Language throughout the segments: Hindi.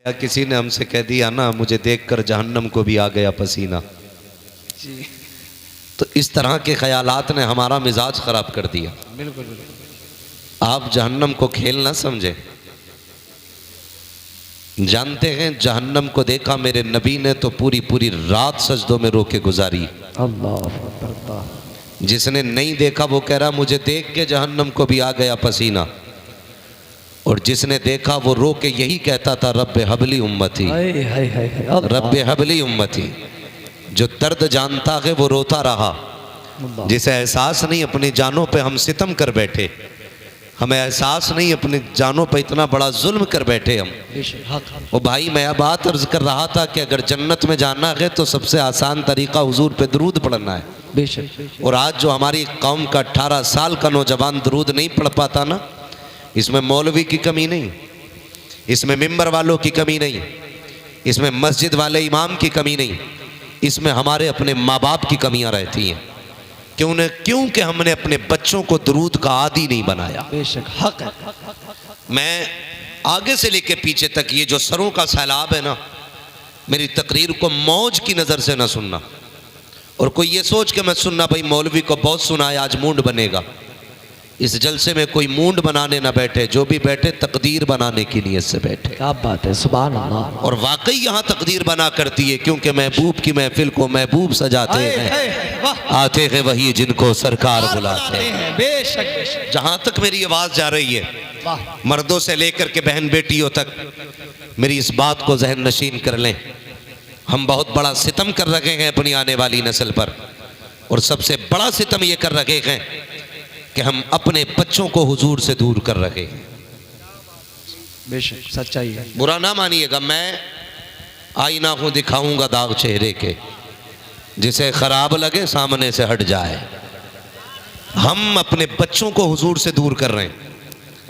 या किसी ने हमसे कह दिया ना, मुझे देखकर जहन्नम को भी आ गया पसीना जी। तो इस तरह के ख्यालात ने हमारा मिजाज खराब कर दिया। बिल्कुल बिल्कुल। आप जहन्नम को खेल ना समझे। जानते हैं जहन्नम को देखा मेरे नबी ने तो पूरी पूरी रात सजदों में रो के गुजारी। अल्लाह। जिसने नहीं देखा वो कह रहा मुझे देख के जहन्नम को भी आ गया पसीना, और जिसने देखा वो रो के यही कहता था रब्बे हबली उम्मती, रब्बे हबली उम्मती। जो दर्द जानता है वो रोता रहा, जिसे एहसास नहीं अपनी जानों पे हम सितम कर बैठे, हमें एहसास नहीं अपनी जानों पे इतना बड़ा जुल्म कर बैठे हम। वो भाई मैं अब बात अर्ज कर रहा था कि अगर जन्नत में जाना है तो सबसे आसान तरीका हुजूर पे दरूद पढ़ना है। बेशक। और आज जो हमारी कौम का 18 साल का नौजवान दरूद नहीं पढ़ पाता ना, इसमें मौलवी की कमी नहीं, इसमें मिंबर वालों की कमी नहीं, इसमें मस्जिद वाले इमाम की कमी नहीं, इसमें हमारे अपने माँ बाप की कमियां रहती हैं। क्योंकि हमने अपने बच्चों को दरूद का आदी नहीं बनाया। बेशक हक है। मैं आगे से लेके पीछे तक ये जो सरों का सैलाब है ना, मेरी तकरीर को मौज की नज़र से ना सुनना, और कोई ये सोच के मैं सुनना भाई मौलवी को बहुत सुना है आज मूड बनेगा। इस जलसे में कोई मूड बनाने ना बैठे, जो भी बैठे तकदीर बनाने की नीयत से बैठे। क्या बात है, सुभान अल्लाह। और वाकई यहाँ तकदीर बना करती है, क्योंकि महबूब की महफिल को महबूब सजाते हैं, आते हैं वही जिनको सरकार बुलाते हैं। बेशक। जहाँ तक मेरी आवाज़ जा रही है, मर्दों से लेकर के बहन बेटियों तक, मेरी इस बात को जहन नशीन कर लें। हम बहुत बड़ा सितम कर रखे हैं अपनी आने वाली नस्ल पर, और सबसे बड़ा सितम ये कर रखे हैं कि हम अपने बच्चों को हुजूर से दूर कर रहे हैं। बेशक सच्चाई है। बुरा ना मानिएगा, मैं आईना को दिखाऊंगा दाग चेहरे के, जिसे खराब लगे सामने से हट जाए। हम अपने बच्चों को हुजूर से दूर कर रहे हैं।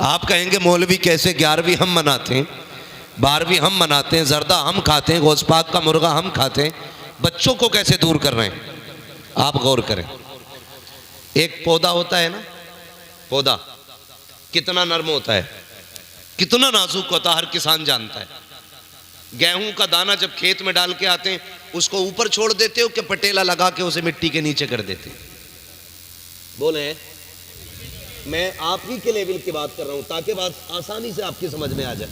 आप कहेंगे मौलवी कैसे, 11वीं हम मनाते हैं, 12वीं हम मनाते हैं, जर्दा हम खाते हैं, गौस पाक का मुर्गा हम खाते हैं, बच्चों को कैसे दूर कर रहे हैं? आप गौर करें। एक पौधा होता है ना, पौधा कितना नर्म होता है, कितना नाजुक होता है, हर किसान जानता है। गेहूं का दाना जब खेत में डाल के आते हैं, उसको ऊपर छोड़ देते हो कि पटेला लगा के उसे मिट्टी के नीचे कर देते हैं? बोले, मैं आप ही के लेवल की बात कर रहा हूं ताकि बात आसानी से आपकी समझ में आ जाए।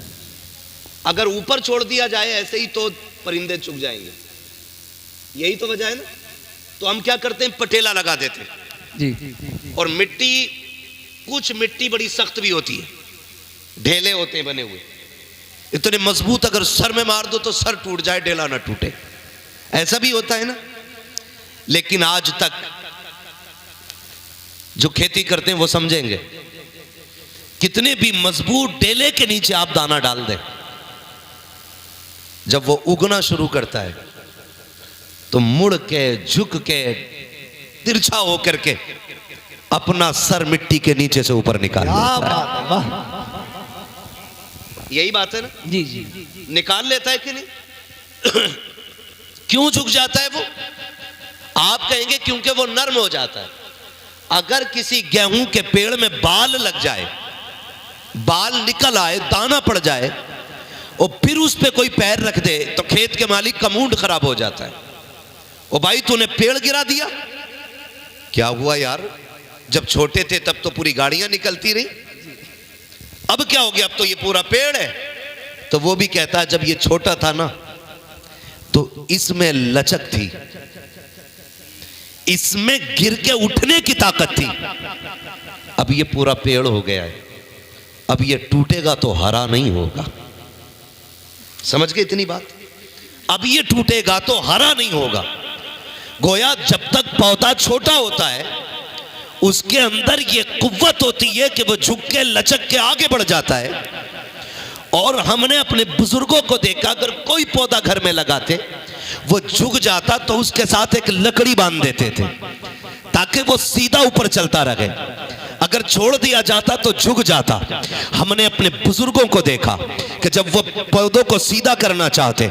अगर ऊपर छोड़ दिया जाए ऐसे ही तो परिंदे चुग जाएंगे, यही तो वजह है ना। तो हम क्या करते हैं, पटेला लगा देते हैं जी। और मिट्टी, कुछ मिट्टी बड़ी सख्त भी होती है, ढेले होते हैं बने हुए, इतने मजबूत, अगर सर में मार दो तो सर टूट जाए, ढेला ना टूटे, ऐसा भी होता है ना। लेकिन आज तक जो खेती करते हैं वो समझेंगे, कितने भी मजबूत ढेले के नीचे आप दाना डाल दें, जब वो उगना शुरू करता है तो मुड़ के, झुक के, तिरछा होकर के अपना सर मिट्टी के नीचे से ऊपर निकाल लेता है। यही बात है ना जी जी। निकाल लेता है कि नहीं? क्यों झुक जाता है वो? आप कहेंगे क्योंकि वो नर्म हो जाता है। अगर किसी गेहूं के पेड़ में बाल लग जाए, बाल निकल आए, दाना पड़ जाए और फिर उस पे कोई पैर रख दे तो खेत के मालिक का मूड खराब हो जाता है। ओ भाई तूने पेड़ गिरा दिया, क्या हुआ यार, जब छोटे थे तब तो पूरी गाड़ियां निकलती रही, अब क्या हो गया, अब तो ये पूरा पेड़ है। तो वो भी कहता है जब ये छोटा था ना तो इसमें लचक थी, इसमें गिर के उठने की ताकत थी, अब ये पूरा पेड़ हो गया है, अब ये टूटेगा तो हरा नहीं होगा। समझ गए इतनी बात? अब ये टूटेगा तो हरा नहीं होगा। गोया जब तक पौधा छोटा होता है उसके अंदर ये कुव्वत होती है कि वो झुक के, लचक के आगे बढ़ जाता है। और हमने अपने बुजुर्गों को देखा, अगर कोई पौधा घर में लगाते वो झुक जाता तो उसके साथ एक लकड़ी बांध देते थे ताकि वो सीधा ऊपर चलता रहे। अगर छोड़ दिया जाता तो झुक जाता। हमने अपने बुजुर्गों को देखा कि जब वो पौधों को सीधा करना चाहते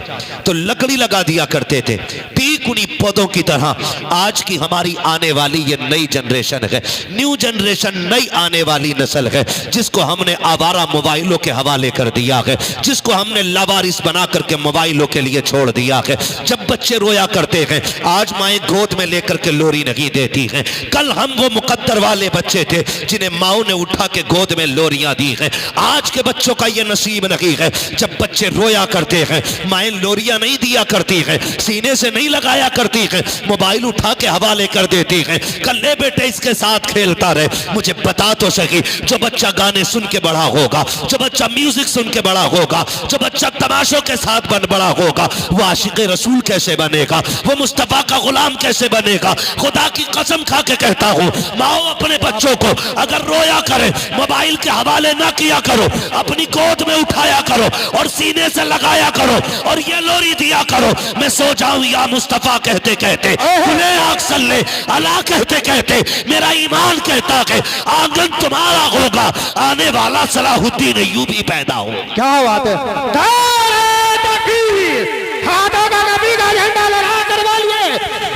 तो लकड़ी लगा दिया करते थे, ठीक उन्हीं पौधों की तरह आज की हमारी आने वाली ये नई जनरेशन है, न्यू जनरेशन, नई आने वाली नस्ल है, जिसको हमने आवारा मोबाइलों के हवाले कर दिया है, जिसको हमने लावारिस बना करके मोबाइलों के लिए छोड़ दिया है। जब बच्चे रोया करते हैं आज माएँ गोद में लेकर के लोरी नहीं देती हैं। कल हम वो मुकद्दर वाले बच्चे थे जिन्हें माओ ने उठा के गोद में लोरियां दी हैं। आज के बच्चों का ये नसीब नहीं है। जब बच्चे रोया करते हैं माएँ लोरियां नहीं दिया करती हैं, सीने से नहीं लगाया करती हैं, मोबाइल उठा के हवाले कर देती हैं। कल ले बेटे इसके साथ खेलता रहे। मुझे बता तो सही, जो बच्चा गाने सुन के बड़ा होगा, जो बच्चा म्यूजिक सुन के बड़ा होगा, जो बच्चा तमाशों के साथ बड़ा होगा, वो आशिक रसूल कैसे बनेगा, वो मुस्तफा का गुलाम कैसे बनेगा। खुदा की कसम खा के कहता हूँ, माओ अपने बच्चों को अगर रोया करे मोबाइल के हवाले ना किया करो, अपनी गोद में उठाया करो और सीने से लगाया करो और ये लोरी दिया करो। मैं सो जाऊं या मुस्तफा कहते कहते, खुले आँख सल्ले अला कहते कहते, मेरा ईमान कहता है आंगन तुम्हारा होगा, आने वाला सलाहुद्दीन अय्यूबी पैदा हो। क्या बात है। नारे तकबीर, हाथों का नबी का झंडा लहरा कर बोलिए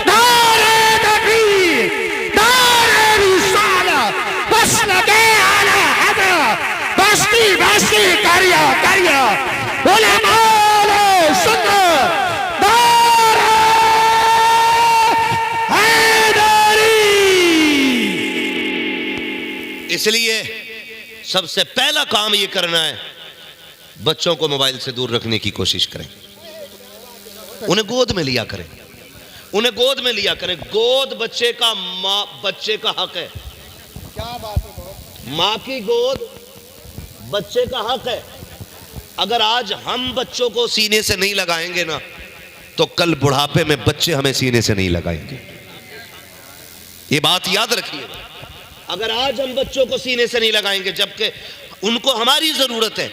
नारे तकबीर, नारे रिसालत, बस लगे आला हज़रत, बस्ती बस्ती करिया करिया, उलमाए सुन्नत, नारे हैदरी। इसलिए सबसे पहला काम ये करना है, बच्चों को मोबाइल से दूर रखने की कोशिश करें, उन्हें गोद में लिया करें, उन्हें गोद में लिया करें। गोद बच्चे का बच्चे का हक है। क्या बात है। माँ की गोद बच्चे का हक है। अगर आज हम बच्चों को सीने से नहीं लगाएंगे ना, तो कल बुढ़ापे में बच्चे हमें सीने से नहीं लगाएंगे। ये बात याद रखिए। अगर आज हम बच्चों को सीने से नहीं लगाएंगे जबकि उनको हमारी जरूरत है,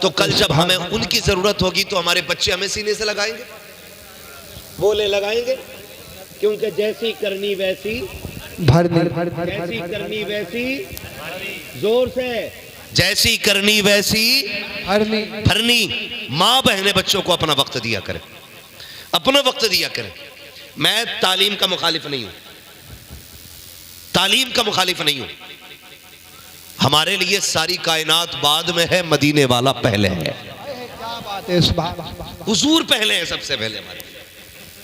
तो कल जब हमें उनकी जरूरत होगी तो हमारे बच्चे हमें सीने से लगाएंगे, बोले लगाएंगे। क्योंकि जैसी करनी वैसी भरनी, जैसी करनी वैसी जोर से, जैसी करनी वैसी भरनी। भरनी। माँ बहने बच्चों को अपना वक्त दिया करें, अपना वक्त दिया करें। मैं तालीम का मुखालिफ नहीं हूं, तालीम का मुखालिफ नहीं हूं। हमारे लिए सारी कायनात बाद में है, मदीने वाला पहले है। क्या बात है। हुजूर पहले है, सबसे पहले हमारे।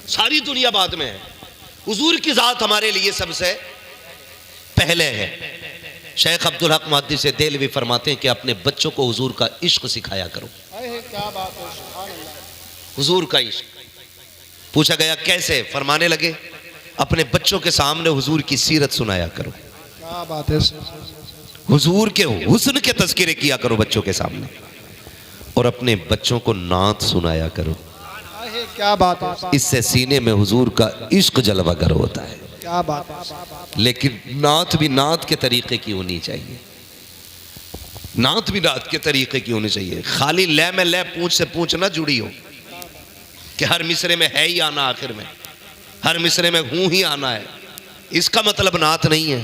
सारी दुनिया बाद में है, हुजूर की जात हमारे लिए सबसे पहले है। शेख अब्दुल हक मुहद्दिस देहलवी फरमाते हैं कि अपने बच्चों को हुजूर का इश्क सिखाया करो। क्या बात है। सुभान अल्लाह। हुजूर का इश्क। पूछा गया कैसे? फरमाने लगे अपने बच्चों के सामने हुजूर की सीरत सुनाया करो, क्या बात है। हुजूर के हुस्न के तज़किरे किया करो बच्चों के सामने, और अपने बच्चों को नात सुनाया करो। क्या बात है। इससे सीने में हुजूर का इश्क जलवागर होता है। क्या बात है। लेकिन नात भी नात के तरीके की होनी चाहिए, नात भी नात के तरीके की होनी चाहिए। खाली लय में लय, पूंछ से पूंछ ना जुड़ी हो कि हर मिसरे में है ही आना, आखिर में हर मिसरे में हूं ही आना है, इसका मतलब नात नहीं है।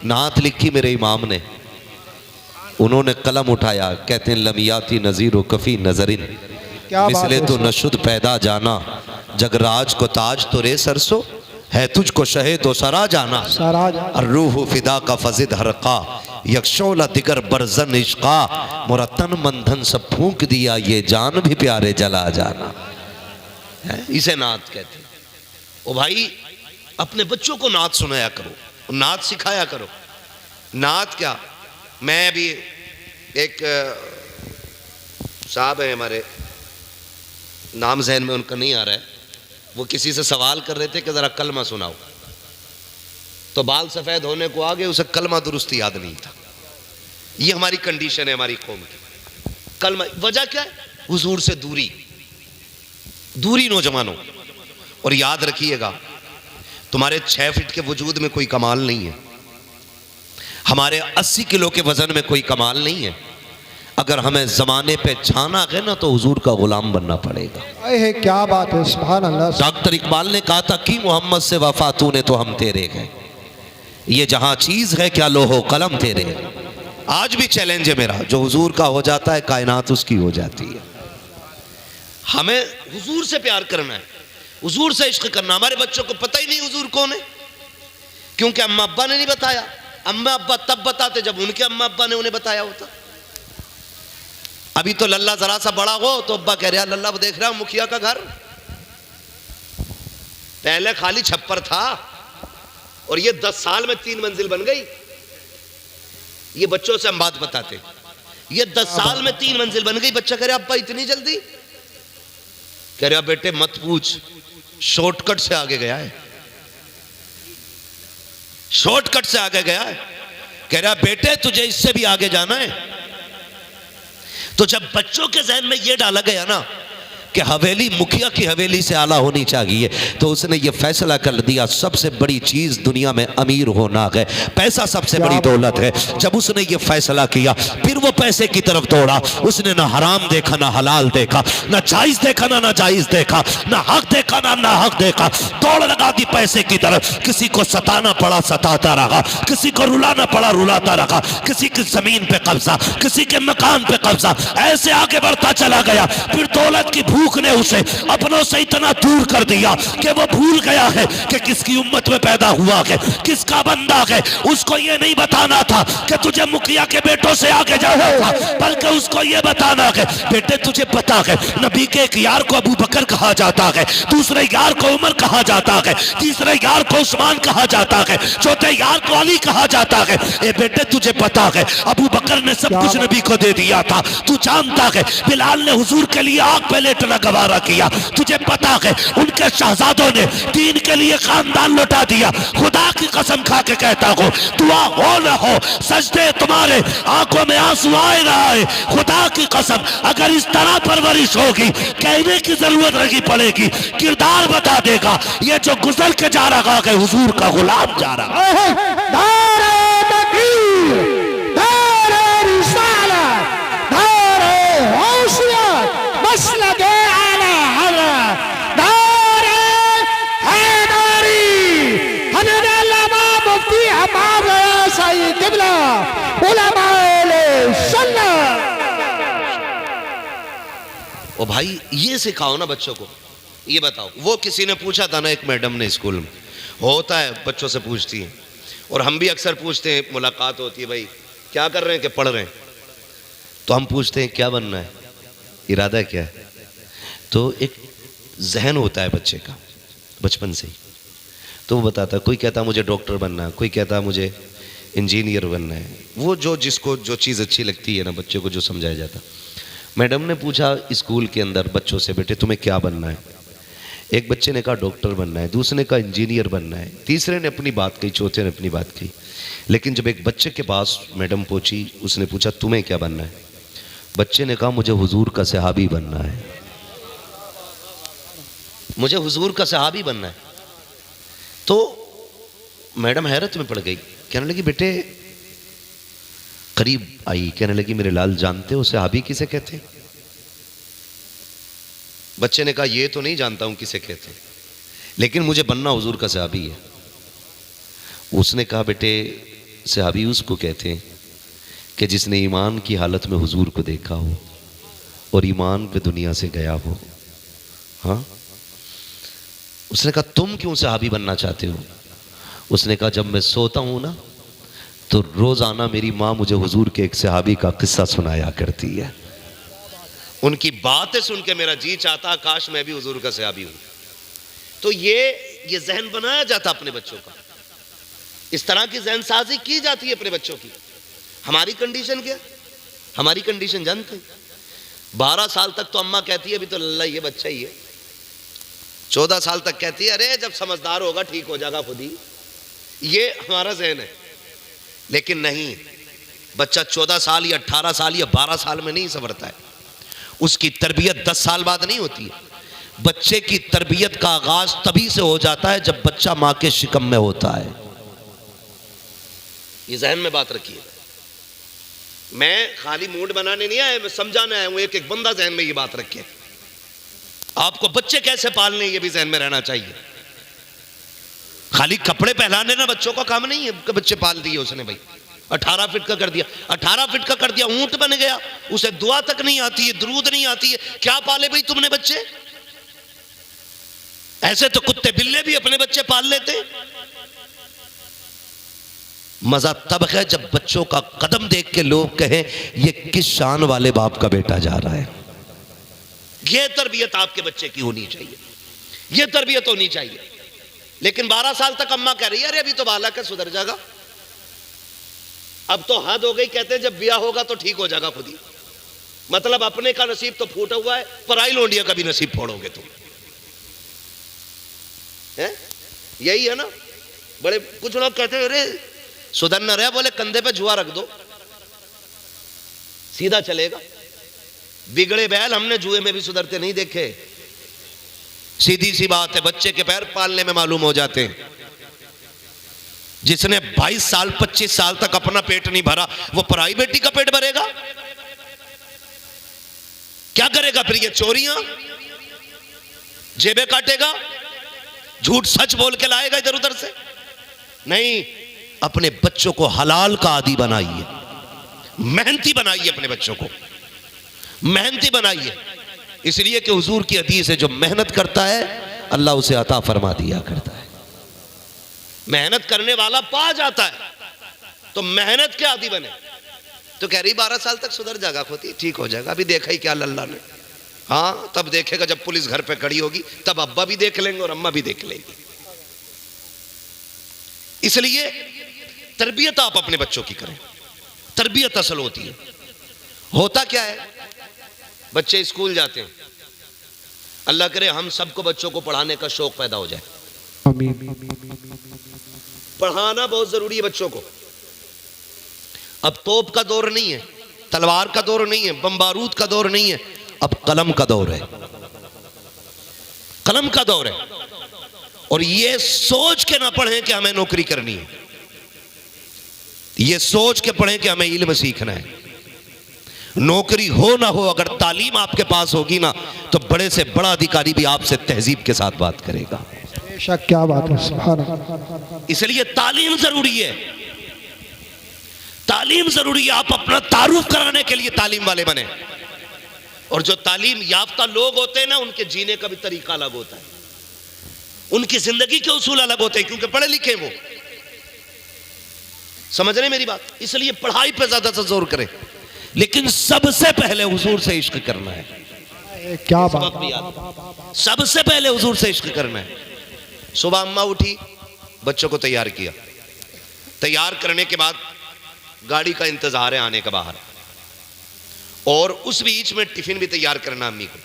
नात लिखी मेरे इमाम ने, उन्होंने कलम उठाया, कहते हैं लमियाती नजीर कफी नजरिन, मिसले तो नशुद पैदा जाना, जगराज को ताज तो रे सरसो, है तुझको शहे तो सरा जाना, रूह फिदा का फजिद हरका, यक्षोला दिगर बरजन इश्का, मोरा तन मंधन सब फूंक दिया, ये जान भी प्यारे जला जाना। इसे नात कहते हैं। ओ भाई, अपने बच्चों को नात सुनाया करो, नात सिखाया करो। नात क्या, मैं भी एक साहब है हमारे, नाम जहन में उनका नहीं आ रहा है, वो किसी से सवाल कर रहे थे कि ज़रा कलमा सुनाओ, तो बाल सफ़ेद होने को आ गए, उसे कलमा दुरुस्त याद नहीं था। ये हमारी कंडीशन है हमारी कौम की। कलमा, वजह क्या है? हुजूर से दूरी, दूरी नौजवानों। और याद रखिएगा, तुम्हारे 6 फीट के वजूद में कोई कमाल नहीं है, हमारे 80 किलो के वजन में कोई कमाल नहीं है। अगर हमें जमाने पे छाना है ना, तो हुजूर का गुलाम बनना पड़ेगा। क्या बात है। सुभान अल्लाह। डॉक्टर इकबाल ने कहा था कि मोहम्मद से वफा तूने तो हम तेरे गए। ये जहां चीज है क्या लोहो कलम तेरे। आज भी चैलेंज है मेरा, जो हुजूर का हो जाता है कायनात उसकी हो जाती है। हमें हुजूर से प्यार करना है, हुजूर से इश्क करना। हमारे बच्चों को पता ही नहीं हुजूर कौन है, क्योंकि अम्मा अब्बा ने नहीं बताया। अम्मा अब्बा तब बताते जब उनके अम्मा अब्बा ने उन्हें बताया होता। अभी तो लल्ला जरा सा बड़ा हो तो अब्बा कह रहा लल्ला वो देख रहा मुखिया का घर, पहले खाली छप्पर था और ये 10 साल में 3 मंजिल बन गई। ये बच्चों से हम बात बताते, ये 10 साल में 3 मंजिल बन गई। बच्चा कह रहा अब्बा इतनी जल्दी? कह रहा बेटे मत पूछ, शॉर्टकट से आगे गया है, शॉर्टकट से आगे गया है। कह रहा बेटे तुझे इससे भी आगे जाना है। तो जब बच्चों के जहन में यह डाला गया ना कि हवेली मुखिया की हवेली से आला होनी चाहिए, तो उसने ये फैसला कर दिया सबसे बड़ी चीज दुनिया में अमीर होना है, पैसा सबसे बड़ी दौलत है। जब उसने ये फैसला किया फिर वो पैसे की तरफ दौड़ा। उसने ना हराम देखा ना हलाल देखा, ना जायज देखा ना नाजायज देखा, ना हक देखा ना नाहक देखा, दौड़ लगा दी पैसे की तरफ। किसी को सताना पड़ा सताता रहा, किसी को रुलाना पड़ा रुलाता रहा, किसी की जमीन पे कब्जा, किसी के मकान पे कब्जा, ऐसे आगे बढ़ता चला गया। फिर दौलत की भूख ने उसे अपनों से इतना दूर कर दिया कि वो भूल गया है कि किसकी उम्मत में पैदा हुआ है, किसका बंदा है। उसको ये नहीं बताना था कि तुझे मुखिया के बेटों से आगे जाना था, बल्कि उसको ये बताना है बेटे तुझे पता है नबी के एक यार को अबू बकर कहा जाता है, दूसरे यार को उमर कहा जाता है, तीसरे यार को उस्मान कहा जाता है, चौथे यार को अली कहा जाता है। ए बेटे तुझे पता है अबू बकर ने सब कुछ नबी को दे दिया था, तू जानता है बिलाल ने हुजूर के लिए आग पे लेटना गवारा किया, तुझे पता है उनके शहजादों ने दीन के लिए खानदान लौटा दिया। खुदा की कसम खा के कहता हूं दुआ हो न हो सजदे तुम्हारे आंखों में आंसू आए ना आए, खुदा की कसम अगर इस तरह परवरिश होगी कहने की जरूरत नहीं पड़ेगी, किरदार बता देगा। ये जो गुजर के जा रहा है हुजूर का गुलाम जा रहा है। ओ भाई ये सिखाओ ना बच्चों को, ये बताओ। वो किसी ने पूछा था ना, एक मैडम ने स्कूल में, होता है बच्चों से पूछती हैं और हम भी अक्सर पूछते हैं, मुलाकात होती है भाई क्या कर रहे हैं कि पढ़ रहे हैं, तो हम पूछते हैं क्या बनना है, इरादा क्या है। तो एक जहन होता है बच्चे का बचपन से ही, तो वो बताता है, कोई कहता मुझे डॉक्टर बनना है, कोई कहता मुझे इंजीनियर बनना है। वो जो जिसको जो चीज़ अच्छी लगती है ना बच्चे को जो समझाया जाता। मैडम ने पूछा स्कूल के अंदर बच्चों से बेटे तुम्हें क्या बनना है। एक बच्चे ने कहा डॉक्टर बनना है, दूसरे ने कहा इंजीनियर बनना है, तीसरे ने अपनी बात कही, चौथे ने अपनी बात कही। लेकिन जब एक बच्चे के पास मैडम पहुंची, उसने पूछा तुम्हें क्या बनना है। बच्चे ने कहा मुझे हुजूर का सहाबी बनना है, मुझे हुजूर का सहाबी बनना है। तो मैडम हैरत में पड़ गई, कहने लगी बेटे, करीब आई, कहने लगी मेरे लाल जानते हो सहाबी किसे कहते हैं। बच्चे ने कहा ये तो नहीं जानता हूं किसे कहते हैं, लेकिन मुझे बनना हुजूर का सहाबी है। उसने कहा बेटे सहाबी उसको कहते हैं कि जिसने ईमान की हालत में हुजूर को देखा हो और ईमान पे दुनिया से गया हो। हाँ, उसने कहा तुम क्यों सहाबी बनना चाहते हो। उसने कहा जब मैं सोता हूं ना तो रोजाना मेरी माँ मुझे हुजूर के एक सहाबी का किस्सा सुनाया करती है, उनकी बातें सुन के मेरा जी चाहता काश मैं भी हुजूर का सहाबी हूं। तो ये जहन बनाया जाता अपने बच्चों का, इस तरह की जहन साजी की जाती है अपने बच्चों की। हमारी कंडीशन क्या, हमारी कंडीशन जानते हैं, 12 साल तक तो अम्मा कहती है अभी तो लल्ला ये बच्चा ही है, 14 साल तक कहती है अरे जब समझदार होगा ठीक हो जाएगा खुद ही। ये हमारा जहन है। लेकिन नहीं, बच्चा 14 साल या 18 साल या 12 साल में नहीं संवरता है, उसकी तरबियत 10 साल बाद नहीं होती है। बच्चे की तरबियत का आगाज तभी से हो जाता है जब बच्चा मां के शिकम में होता है। ये जहन में बात रखिए, मैं खाली मूड बनाने नहीं आया, मैं समझाने आया हूं। एक एक बंदा जहन में ये बात रखे, आपको बच्चे कैसे पालने ये भी जहन में रहना चाहिए। खाली कपड़े पहनाने ना बच्चों का काम नहीं है कि बच्चे पाल दिए उसने भाई। 18 फीट का कर दिया, 18 फीट का कर दिया, ऊंट बन गया, उसे दुआ तक नहीं आती है, दुरूद नहीं आती है, क्या पाले भाई तुमने बच्चे? ऐसे तो कुत्ते बिल्ले भी अपने बच्चे पाल लेते। मजा तब है जब बच्चों का कदम देख के लोग कहें ये किस शान वाले बाप का बेटा जा रहा है। यह तरबियत आपके बच्चे की होनी चाहिए, यह तरबियत होनी चाहिए। लेकिन 12 साल तक अम्मा कह रही है अरे अभी तो बालक है, सुधर जाएगा। अब तो हद हो गई, कहते हैं जब ब्याह होगा तो ठीक हो जाएगा खुद ही। मतलब अपने का नसीब तो फूटा हुआ है, पराई लोंडिया का भी नसीब फोड़ोगे तुम, है? यही है ना। बड़े कुछ लोग कहते हैं अरे सुधर न रहे, बोले कंधे पे जुआ रख दो सीधा चलेगा। बिगड़े बैल हमने जुए में भी सुधरते नहीं देखे। सीधी सी बात है, बच्चे के पैर पालने में मालूम हो जाते हैं। जिसने 22 साल 25 साल तक अपना पेट नहीं भरा वो पराई बेटी का पेट भरेगा? क्या करेगा फिर? ये चोरियां, जेबें काटेगा, झूठ सच बोल के लाएगा इधर उधर से? नहीं, अपने बच्चों को हलाल का आदी बनाइए, मेहनती बनाइए, अपने बच्चों को मेहनती बनाइए। इसलिए कि हुजूर की हदीस है जो मेहनत करता है अल्लाह उसे अता फरमा दिया करता है। मेहनत करने वाला पा जाता है, तो मेहनत के आदी बने। तो कह रही 12 साल तक सुधर जाएगा, खोती ठीक हो जाएगा। अभी देखा ही क्या अल्लाह ने। हाँ, तब देखेगा जब पुलिस घर पे खड़ी होगी, तब अब्बा भी देख लेंगे और अम्मा भी देख लेंगे। इसलिए तरबियत आप अपने बच्चों की करें, तरबियत असल होती है। होता क्या है, बच्चे स्कूल जाते हैं, अल्लाह करे हम सबको बच्चों को पढ़ाने का शौक पैदा हो जाए। पढ़ाना बहुत जरूरी है बच्चों को। अब तोप का दौर नहीं है, तलवार का दौर नहीं है, बम बारूद का दौर नहीं है, अब कलम का दौर है, कलम का दौर है। और ये सोच के ना पढ़ें कि हमें नौकरी करनी है, ये सोच के पढ़ें कि हमें इल्म सीखना है। नौकरी हो ना हो, अगर तालीम आपके पास होगी ना तो बड़े से बड़ा अधिकारी भी आपसे तहजीब के साथ बात करेगा। बेशक, क्या बात है, सुभान अल्लाह। इसलिए तालीम जरूरी है, तालीम जरूरी है। आप अपना तारुफ कराने के लिए तालीम वाले बने। और जो तालीम याफ्ता लोग होते हैं ना, उनके जीने का भी तरीका अलग होता है, उनकी जिंदगी के उसूल अलग होते हैं, क्योंकि पढ़े लिखे वो। समझ रहे मेरी बात? इसलिए पढ़ाई पे ज्यादा से जोर करें, लेकिन सबसे पहले हुजूर से इश्क करना है। क्या बात, सबसे पहले हुजूर से इश्क करना है। सुबह अम्मा उठी, बच्चों को तैयार किया, तैयार करने के बाद गाड़ी का इंतजार है आने का बाहर, और उस बीच में टिफिन भी तैयार करना अम्मी को।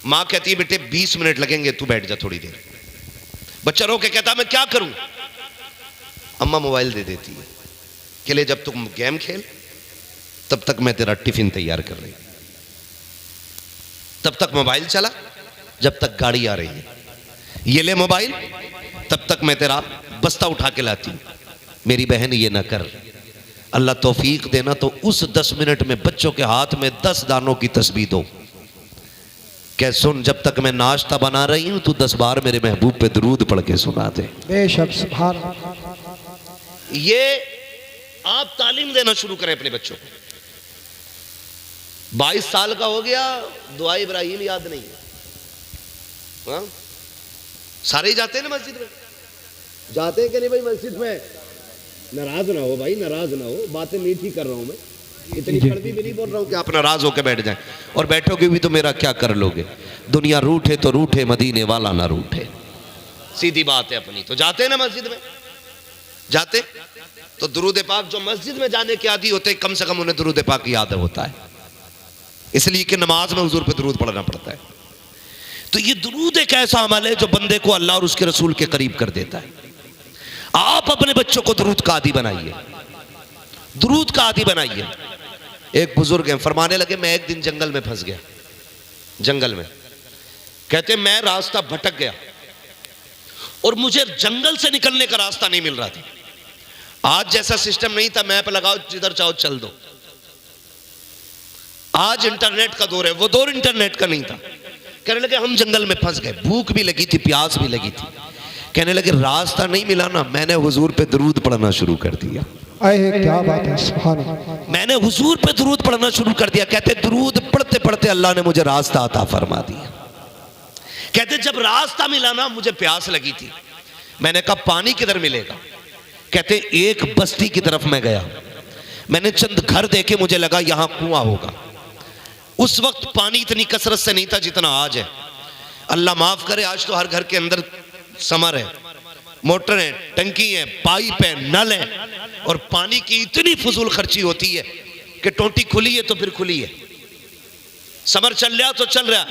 माँ कहती है बेटे 20 मिनट लगेंगे, तू बैठ जा थोड़ी देर। बच्चा रो के कहता मैं क्या करूं? अम्मा मोबाइल दे देती है कि ले जब तुम गेम खेल तब तक मैं तेरा टिफिन तैयार कर रही, तब तक मोबाइल चला जब तक गाड़ी आ रही है, ये ले मोबाइल तब तक मैं तेरा बस्ता उठा के लाती हूं। मेरी बहन ये ना कर, अल्लाह तौफीक देना तो उस 10 मिनट में बच्चों के हाथ में 10 दानों की तस्बीह दो। कह सुन, जब तक मैं नाश्ता बना रही हूं तू 10 बार मेरे महबूब पे दरूद पढ़ के सुना दे। बेशक, सुभान अल्लाह। ये आप तालीम देना शुरू करें अपने बच्चों को। 22 साल का हो गया, दुआ इब्राहिम याद नहीं है। हाँ? सारे ही जाते हैं ना मस्जिद में, जाते हैं कि नहीं भाई मस्जिद में? नाराज ना हो भाई, नाराज ना हो, बातें मीठी कर रहा हूं मैं, इतनी कड़वी भी नहीं बोल रहा हूं कि आप नाराज होकर बैठ जाएं। और बैठोगे भी तो मेरा क्या कर लोगे? दुनिया रूठे तो रूठे, मदीने वाला ना रूठे, सीधी बात है अपनी। तो जाते हैं ना मस्जिद में, जाते तो दुरूद पाक, जो मस्जिद में जाने के आदी होते हैं कम से कम उन्हें दुरूद पाक याद होता है, इसलिए कि नमाज में हुजूर पे दुरूद पढ़ना पड़ता है। तो ये दुरूद एक ऐसा अमल है जो बंदे को अल्लाह और उसके रसूल के करीब कर देता है। आप अपने बच्चों को दुरूद का आदी बनाइए, दुरूद का आदी बनाइए। एक बुजुर्ग हैं, फरमाने लगे मैं एक दिन जंगल में फंस गया, जंगल में, कहते मैं रास्ता भटक गया और मुझे जंगल से निकलने का रास्ता नहीं मिल रहा था। आज जैसा सिस्टम नहीं था, मैप लगाओ जिधर चाहो चल दो। आज इंटरनेट का दौर है, वो दौर इंटरनेट का नहीं था। कहने लगे हम जंगल में फंस गए, भूख भी लगी थी, प्यास भी लगी थी। कहने लगे रास्ता नहीं मिला ना, मैंने हुजूर पे दरूद पढ़ना शुरू कर दिया। अरे क्या बात है, सुभान अल्लाह। मैंने हुजूर पे दरूद पढ़ना शुरू कर दिया। कहते दरूद पढ़ते पढ़ते अल्लाह ने मुझे रास्ता अता फरमा दिया। कहते जब रास्ता मिला ना, मुझे प्यास लगी थी। मैंने कहा पानी किधर मिलेगा? कहते एक बस्ती की तरफ मैं गया, मैंने चंद घर देखे, मुझे लगा यहां कुआं होगा। उस वक्त पानी इतनी कसरत से नहीं था जितना आज है। अल्लाह माफ करे, आज तो हर घर के अंदर समर है, मोटर है, टंकी है, पाइप है, नल है, और पानी की इतनी फजूल खर्ची होती है कि टोटी खुली है तो फिर खुली है, समर चल रहा तो चल रहा।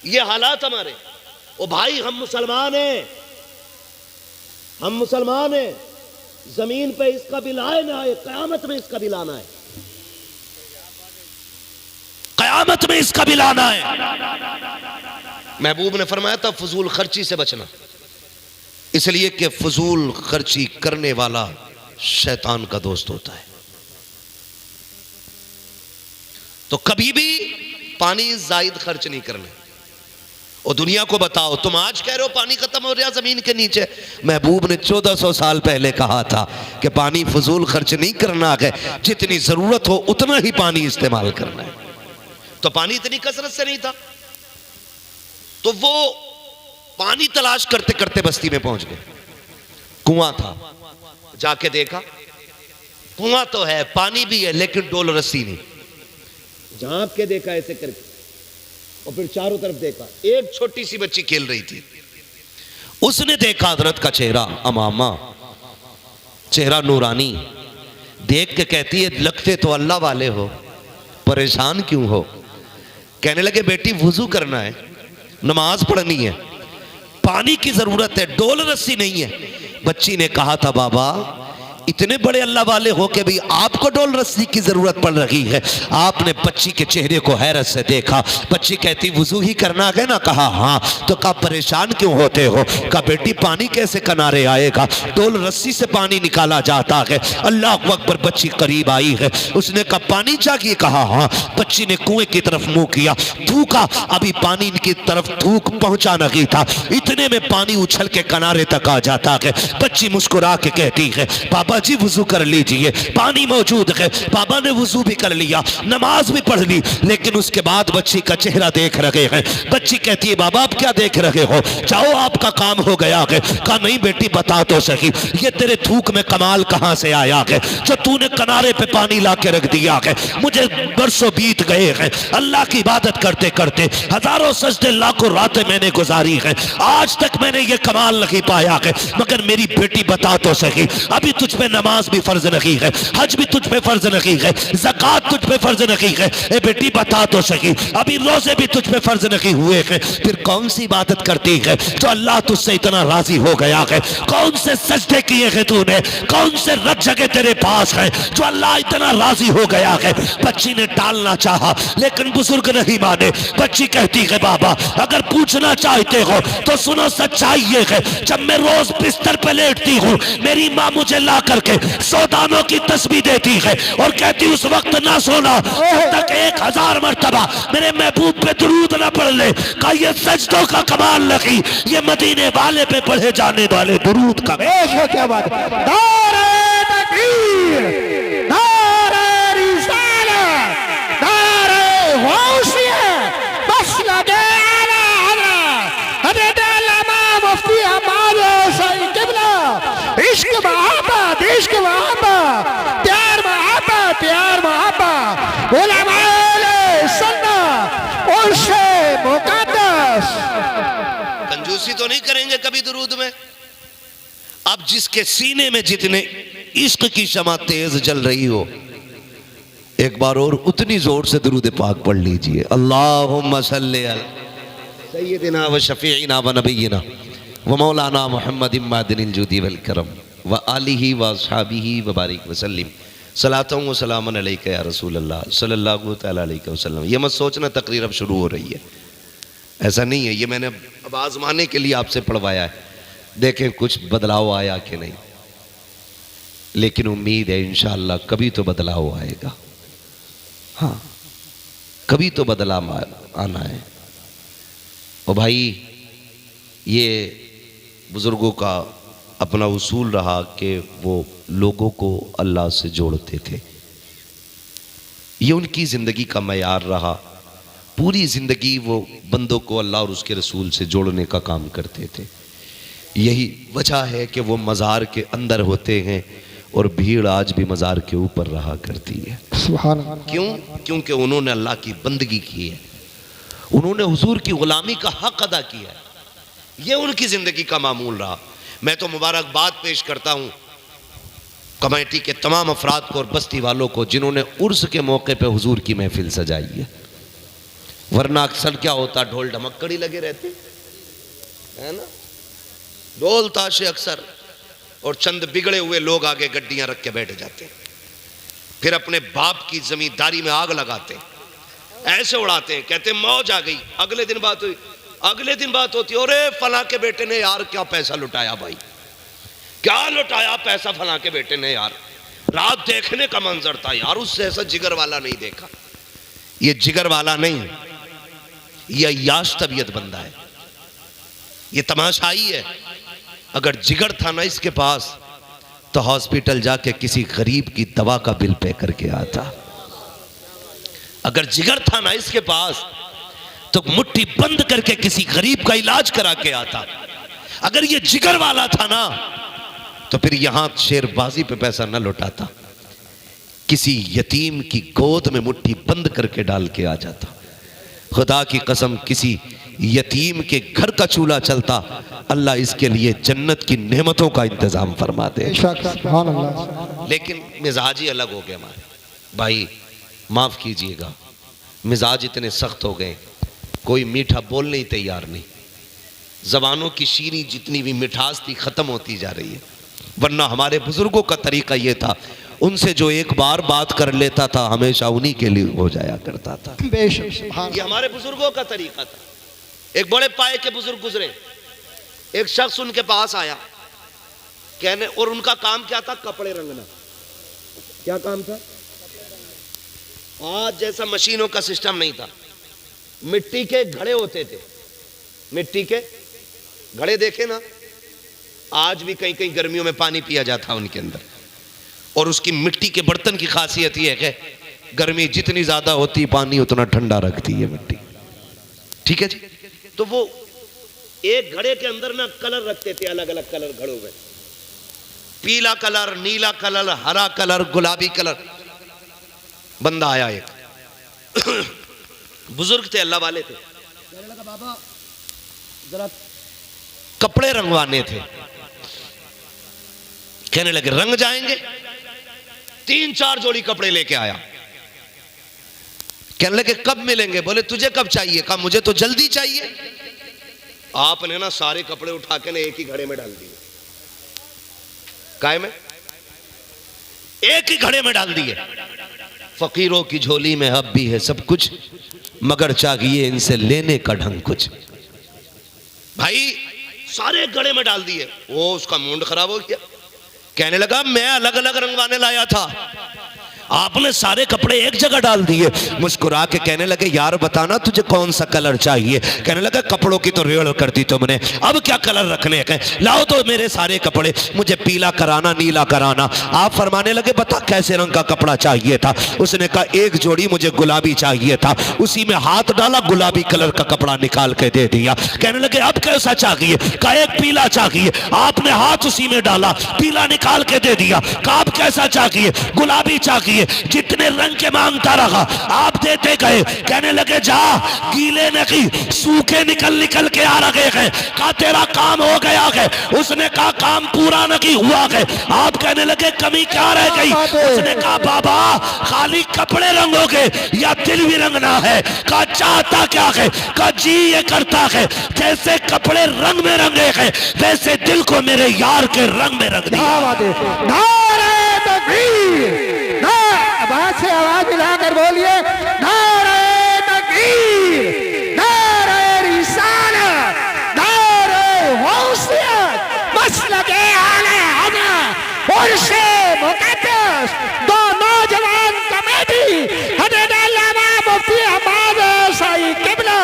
ये हालात हमारे। ओ भाई हम मुसलमान हैं, हम मुसलमान हैं। जमीन पे इसका बिल आए ना आए, कयामत में इसका बिल आना है, कयामत में इसका बिल आना है। महबूब ने फरमाया था फजूल खर्ची से बचना, इसलिए कि फजूल खर्ची करने वाला शैतान का दोस्त होता है। तो कभी भी पानी जायद खर्च नहीं करना। और दुनिया को बताओ, तुम आज कह रहे हो पानी खत्म हो रहा जमीन के नीचे, महबूब ने 1400 साल पहले कहा था कि पानी फजूल खर्च नहीं करना है, जितनी जरूरत हो उतना ही पानी इस्तेमाल करना है। तो पानी इतनी कसरत से नहीं था, तो वो पानी तलाश करते करते बस्ती में पहुंच गए। कुआं था, जाके देखा कुआं तो है, पानी भी है, लेकिन डोल रस्सी नहीं। झांक के देखा ऐसे करके, और फिर चारों तरफ देखा, एक छोटी सी बच्ची खेल रही थी। उसने देखा हजरत का चेहरा अमामा, चेहरा नूरानी, देख के कहती है लगते तो अल्लाह वाले हो, परेशान क्यों हो? कहने लगे बेटी वुजू करना है, नमाज पढ़नी है, पानी की जरूरत है, डोल रस्सी नहीं है। बच्ची ने कहा था बाबा इतने बड़े अल्लाह वाले हो के भी आपको डोल रस्सी की जरूरत पड़ रही है। आपने बच्ची के चेहरे को हैरत से देखा। बच्ची कहती वुजू ही करना है ना? कहा हाँ। तो कहा परेशान क्यों होते हो? कहा बेटी पानी कैसे किनारे आएगा, डोल रस्सी से पानी निकाला जाता है। अल्लाह अकबर। बच्ची करीब आई है, उसने कहा पानी चाहिए? कहा हाँ। बच्ची ने कुएं की तरफ मुंह किया, थूका, अभी पानी की तरफ थूक पहुंचा नहीं था, इतने में पानी उछल के किनारे तक आ जाता है। बच्ची मुस्कुरा के कहती है बाबा जी वुजू कर लीजिए, पानी मौजूद है। बाबा ने वुजू भी कर लिया, नमाज भी पढ़ ली, लेकिन उसके बाद बच्ची का चेहरा देख रहे हैं। बच्ची कहती है बाबा आप क्या देख रहे हो, जाओ आपका काम हो गया है। कहा नहीं बेटी बता तो सही, ये तेरे थूक में कमाल कहां से आया है जो तूने किनारे पे पानी ला के रख दिया है? मुझे बरसों बीत गए हैं अल्लाह की इबादत करते करते, हजारों सजदे लाखों रातें मैंने गुजारी है, आज तक मैंने ये कमाल नहीं पाया है। मगर मेरी बेटी बता तो सही, अभी तुझ पे नमाज भी फर्ज नहीं है, हज भी तुझ पे फर्ज नहीं है, ज़कात तुझ पे फर्ज नहीं है। ए बेटी बता तो सही, अभी रोजे भी तुझ पे फर्ज नहीं हुए हैं, फिर कौन सी इबादत करती है जो अल्लाह तुझसे इतना राजी हो गया है? कौन से सजदे किए हैं तूने, कौन से रब जगह तेरे पास है जो अल्लाह इतना राजी हो गया है? बच्ची ने टालना चाहा, लेकिन बुजुर्ग नहीं माने। बच्ची कहती है बाबा अगर पूछना चाहते हो तो सुनो, सच्चाई ये है जब मैं रोज बिस्तर पे लेटती हूँ, मेरी माँ मुझे ला करके 100 दानों की तस्बीह देती है और कहती उस वक्त ना सोना जब तक 1000 मर्तबा मेरे महबूब पे दुरूद ना पढ़ ले। का ये सजदों का कमाल नहीं, ये मदीने वाले पे पढ़े जाने वाले दुरूद का। क्या बात है। नारे तकबीर, नारे रिसालत, नारे गौसिया, बस लगे आला आला, हजरत अल्लामा मुफ्ती हमारे सही किबला। इश्क मोहब्बत, इश्क मोहब्बत, प्यार मोहब्बत, प्यार मोहब्बत, उलमाए सुन्नत, उनसे मुकद्दस। कंजूसी तो नहीं करेंगे कभी दुरूद में। अब जिसके सीने में जितने इश्क की शमा तेज जल रही हो, एक बार और उतनी जोर से दुरूद पाक पढ़ लीजिए। अल्लाहुम्मा सल्ली अला सय्यिदिना व शफीइना व नबीना व मौलाना मुहम्मद इम्मादिनिल जुदी वल करम व आलिही व अस्हाबिही व बारिक वसल्लिम सलातुन व सलामुन अलैका या रसूल अल्लाह सल्लल्लाहु तआला अलैहि वसल्लम। ये मत सोचना तकरीर अब शुरू हो रही है, ऐसा नहीं है। ये मैंने अब आजमाने के लिए आपसे पढ़वाया है, देखें कुछ बदलाव आया कि नहीं, लेकिन उम्मीद है इंशाअल्लाह कभी तो बदलाव आएगा। हाँ कभी तो बदलाव आना है। और भाई ये बुजुर्गों का अपना उसूल रहा कि वो लोगों को अल्लाह से जोड़ते थे। ये उनकी ज़िंदगी का मयार रहा। पूरी ज़िंदगी वो बंदों को अल्लाह और उसके रसूल से जोड़ने का काम करते थे। यही वजह है कि वो मज़ार के अंदर होते हैं और भीड़ आज भी मज़ार के ऊपर रहा करती है। सुभान अल्लाह। क्यों? क्योंकि उन्होंने अल्लाह की बंदगी की है, उन्होंने हुजूर की गुलामी का हक अदा किया है। ये उनकी ज़िंदगी का मामूल रहा। मैं तो मुबारकबाद पेश करता हूँ कमेटी के तमाम अफराद को और बस्ती वालों को जिन्होंने उर्स के मौके पे हुजूर की महफिल सजाई है। वरना अक्सर क्या होता, ढोल ढमक्कड़ी लगे रहते है ना, ढोल ताशे अक्सर, और चंद बिगड़े हुए लोग आगे गड्डियां रख के बैठ जाते, फिर अपने बाप की जमींदारी में आग लगाते, ऐसे उड़ाते हैं, कहते मौज आ गई। अगले दिन बात हुई, अगले दिन बात होती, अरे फला के बेटे ने यार क्या पैसा लुटाया भाई, क्या लुटाया पैसा फला के बेटे ने यार, रात देखने का मंजर था यार, उससे ऐसा जिगर वाला नहीं देखा। ये जिगर वाला नहीं, ये अय्याश तबीयत बंदा है, ये तमाशाई है। अगर जिगर था ना इसके पास तो हॉस्पिटल जाके किसी गरीब की दवा का बिल पे करके आता। अगर जिगर था ना इसके पास तो मुट्ठी बंद करके किसी गरीब का इलाज करा के आता। अगर ये जिगर वाला था ना तो फिर यहां शेरबाजी पे पैसा न लुटाता, किसी यतीम की गोद में मुट्ठी बंद करके डाल के आ जाता। खुदा की कसम किसी यतीम के घर का चूल्हा चलता, अल्लाह इसके लिए जन्नत की नेमतों का इंतजाम फरमा दे। सुभान अल्लाह। लेकिन मिजाज ही अलग हो गए हमारे भाई, माफ कीजिएगा, मिजाज इतने सख्त हो गए, कोई मीठा बोलने ही तैयार नहीं। जबानों की शीरी जितनी भी मिठास थी खत्म होती जा रही है। वरना हमारे बुजुर्गों का तरीका यह था, उनसे जो एक बार बात कर लेता था हमेशा उन्हीं के लिए हो जाया करता था। बेशक ये हमारे बुजुर्गों का तरीका था। एक बड़े पाए के बुजुर्ग गुजरे, एक शख्स उनके पास आया कहने, और उनका काम क्या था, कपड़े रंगना। क्या काम था? आज जैसा मशीनों का सिस्टम नहीं था, मिट्टी के घड़े होते थे, मिट्टी के घड़े देखे ना, आज भी कहीं कहीं गर्मियों में पानी पिया जाता उनके अंदर। और उसकी मिट्टी के बर्तन की खासियत यह है कि गर्मी जितनी ज्यादा होती पानी उतना ठंडा रखती है मिट्टी। ठीक है जी। तो वो एक घड़े के अंदर ना कलर रखते थे, अलग अलग कलर घड़ों में, पीला कलर, नीला कलर, हरा कलर, गुलाबी कलर। बंदा आया एक बुजुर्ग थे, अल्लाह वाले थे, कहने लगा बाबा जरा कपड़े रंगवाने थे। कहने लगे रंग जाएंगे। 3-4 जोड़ी कपड़े लेके आया। कहने लगे कब मिलेंगे? बोले तुझे कब चाहिए? कहा मुझे तो जल्दी चाहिए। आपने ना सारे कपड़े उठा के ना एक ही घड़े में डाल दिए। काय में? एक ही घड़े में डाल दिए। फकीरों की झोली में अब भी है सब कुछ, मगर चाहिए इनसे लेने का ढंग कुछ। भाई सारे घड़े में डाल दिए। वो उसका मूड खराब हो गया। कहने लगा मैं अलग अलग रंगवाने लाया था, आपने सारे कपड़े एक जगह डाल दिए। मुस्कुरा के कहने लगे यार बताना तुझे कौन सा कलर चाहिए? कहने लगा कपड़ों की तो रेड़ कर दी तुमने, अब क्या कलर रखने हैं? लाओ तो मेरे सारे कपड़े, मुझे पीला कराना, नीला कराना। आप फरमाने लगे बता कैसे रंग का कपड़ा चाहिए था? उसने कहा एक जोड़ी मुझे गुलाबी चाहिए था। उसी में हाथ डाला, गुलाबी कलर का कपड़ा निकाल के दे दिया। कहने लगे अब कैसा चाहिए? कहा एक पीला चाहिए। आपने हाथ उसी में डाला, पीला निकाल के दे दिया। कहा अब कैसा चाहिए? गुलाबी चाहिए। जितने रंग के मांगता रहा आप देते गए। कहने लगे जा गीले नहीं सूखे निकल निकल के आ रहे हैं। कहा तेरा काम हो गया है। उसने कहा काम पूरा नहीं हुआ है। आप कहने लगे कमी क्या रह गई? उसने कहा बाबा खाली कपड़े रंगोगे या दिल भी रंगना है? कहा चाहता क्या है? कहा जी ये करता है जैसे कपड़े रंग में रंगे हैं वैसे दिल को मेरे यार के रंग में रंग दिया। आवाज से आवाज मिलाकर बोलिए नारे तकबीर, नारे रिसालत, नारे गौसियत, मसलके आले हज़रत उर्से मुक़द्दस। दो नौजवान कमेटी हज़रत अल्लामा मुफ्ती अहमद साई क़िबला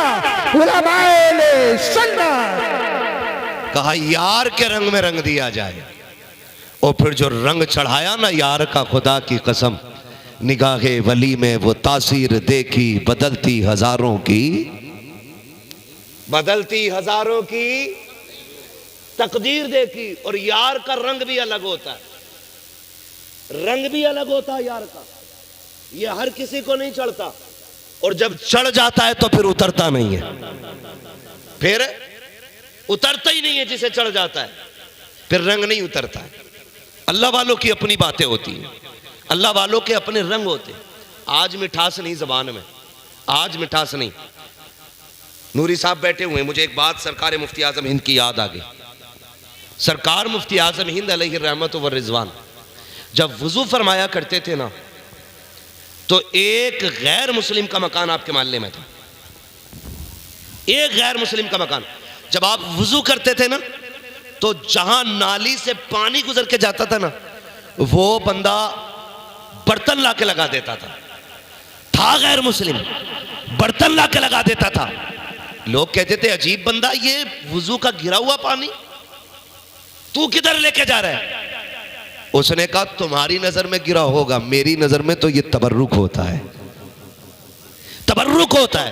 उलमाए सुन्नत। कहा यार के रंग में रंग दिया जाए। और फिर जो रंग चढ़ाया ना यार का, खुदा की कसम, निगाहे वली में वो तासीर देखी बदलती हजारों की, बदलती हजारों की तकदीर देखी। और यार का रंग भी अलग होता है, रंग भी अलग होता है यार का, ये हर किसी को नहीं चढ़ता। और जब चढ़ जाता है तो फिर उतरता नहीं है, फिर उतरता ही नहीं है। जिसे चढ़ जाता है फिर रंग नहीं उतरता है। अल्लाह वालों की अपनी बातें होती हैं, अल्लाह वालों के अपने रंग होते हैं। आज मिठास नहीं ज़बान में, आज मिठास नहीं। नूरी साहब बैठे हुए, मुझे एक बात सरकार मुफ्ती आज़म हिंद की याद आ गई। सरकार मुफ्ती आज़म हिंद अलैहि रहमत व रिजवान जब वुजू फरमाया करते थे ना, तो एक गैर मुस्लिम का मकान आपके मोहल्ले में था, एक गैर मुस्लिम का मकान। जब आप वुजू करते थे ना, तो जहां नाली से पानी गुजर के जाता था ना, वो बंदा बर्तन लाके लगा देता था गैर मुस्लिम, बर्तन लाके लगा देता था। लोग कहते थे अजीब बंदा, ये वुजू का गिरा हुआ पानी तू किधर लेके जा रहा है? उसने कहा तुम्हारी नजर में गिरा होगा, मेरी नजर में तो ये तबर्रुक होता है, तबर्रुक होता है।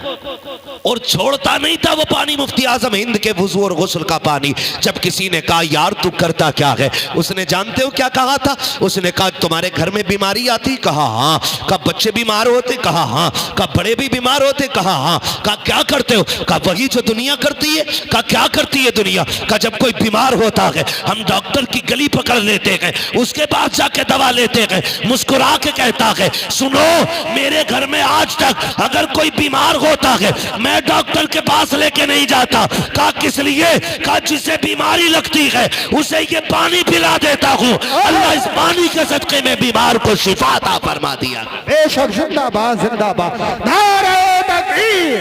और छोड़ता नहीं था वो पानी, मुफ्ती आजम हिंद के वुजू और गुस्ल का पानी। जब किसी ने कहा यार तू करता क्या है, उसने जानते हो क्या कहा था? उसने कहा तुम्हारे घर में बीमारी आती? कहा हाँ। कहा बच्चे बीमार होते? कहा हाँ। कहा बड़े भी बीमार होते? कहा हाँ। कहा क्या करते हो? कहा वही जो दुनिया करती है। कहा क्या करती है दुनिया? कहा जब कोई बीमार होता है हम डॉक्टर की गली पकड़ लेते हैं, उसके बाद जाके दवा लेते हैं। मुस्कुरा के कहता है सुनो मेरे घर में आज तक अगर कोई बीमार होता है मैं डॉक्टर के पास लेके नहीं जाता। कहा किस लिए? कहा जिसे बीमारी लगती है उसे ये पानी पिला देता हूँ, अल्लाह इस पानी के सदके में बीमार को शिफा अता फरमा दिया। बेशक जिंदाबाद जिंदाबाद, नारे तकबीर।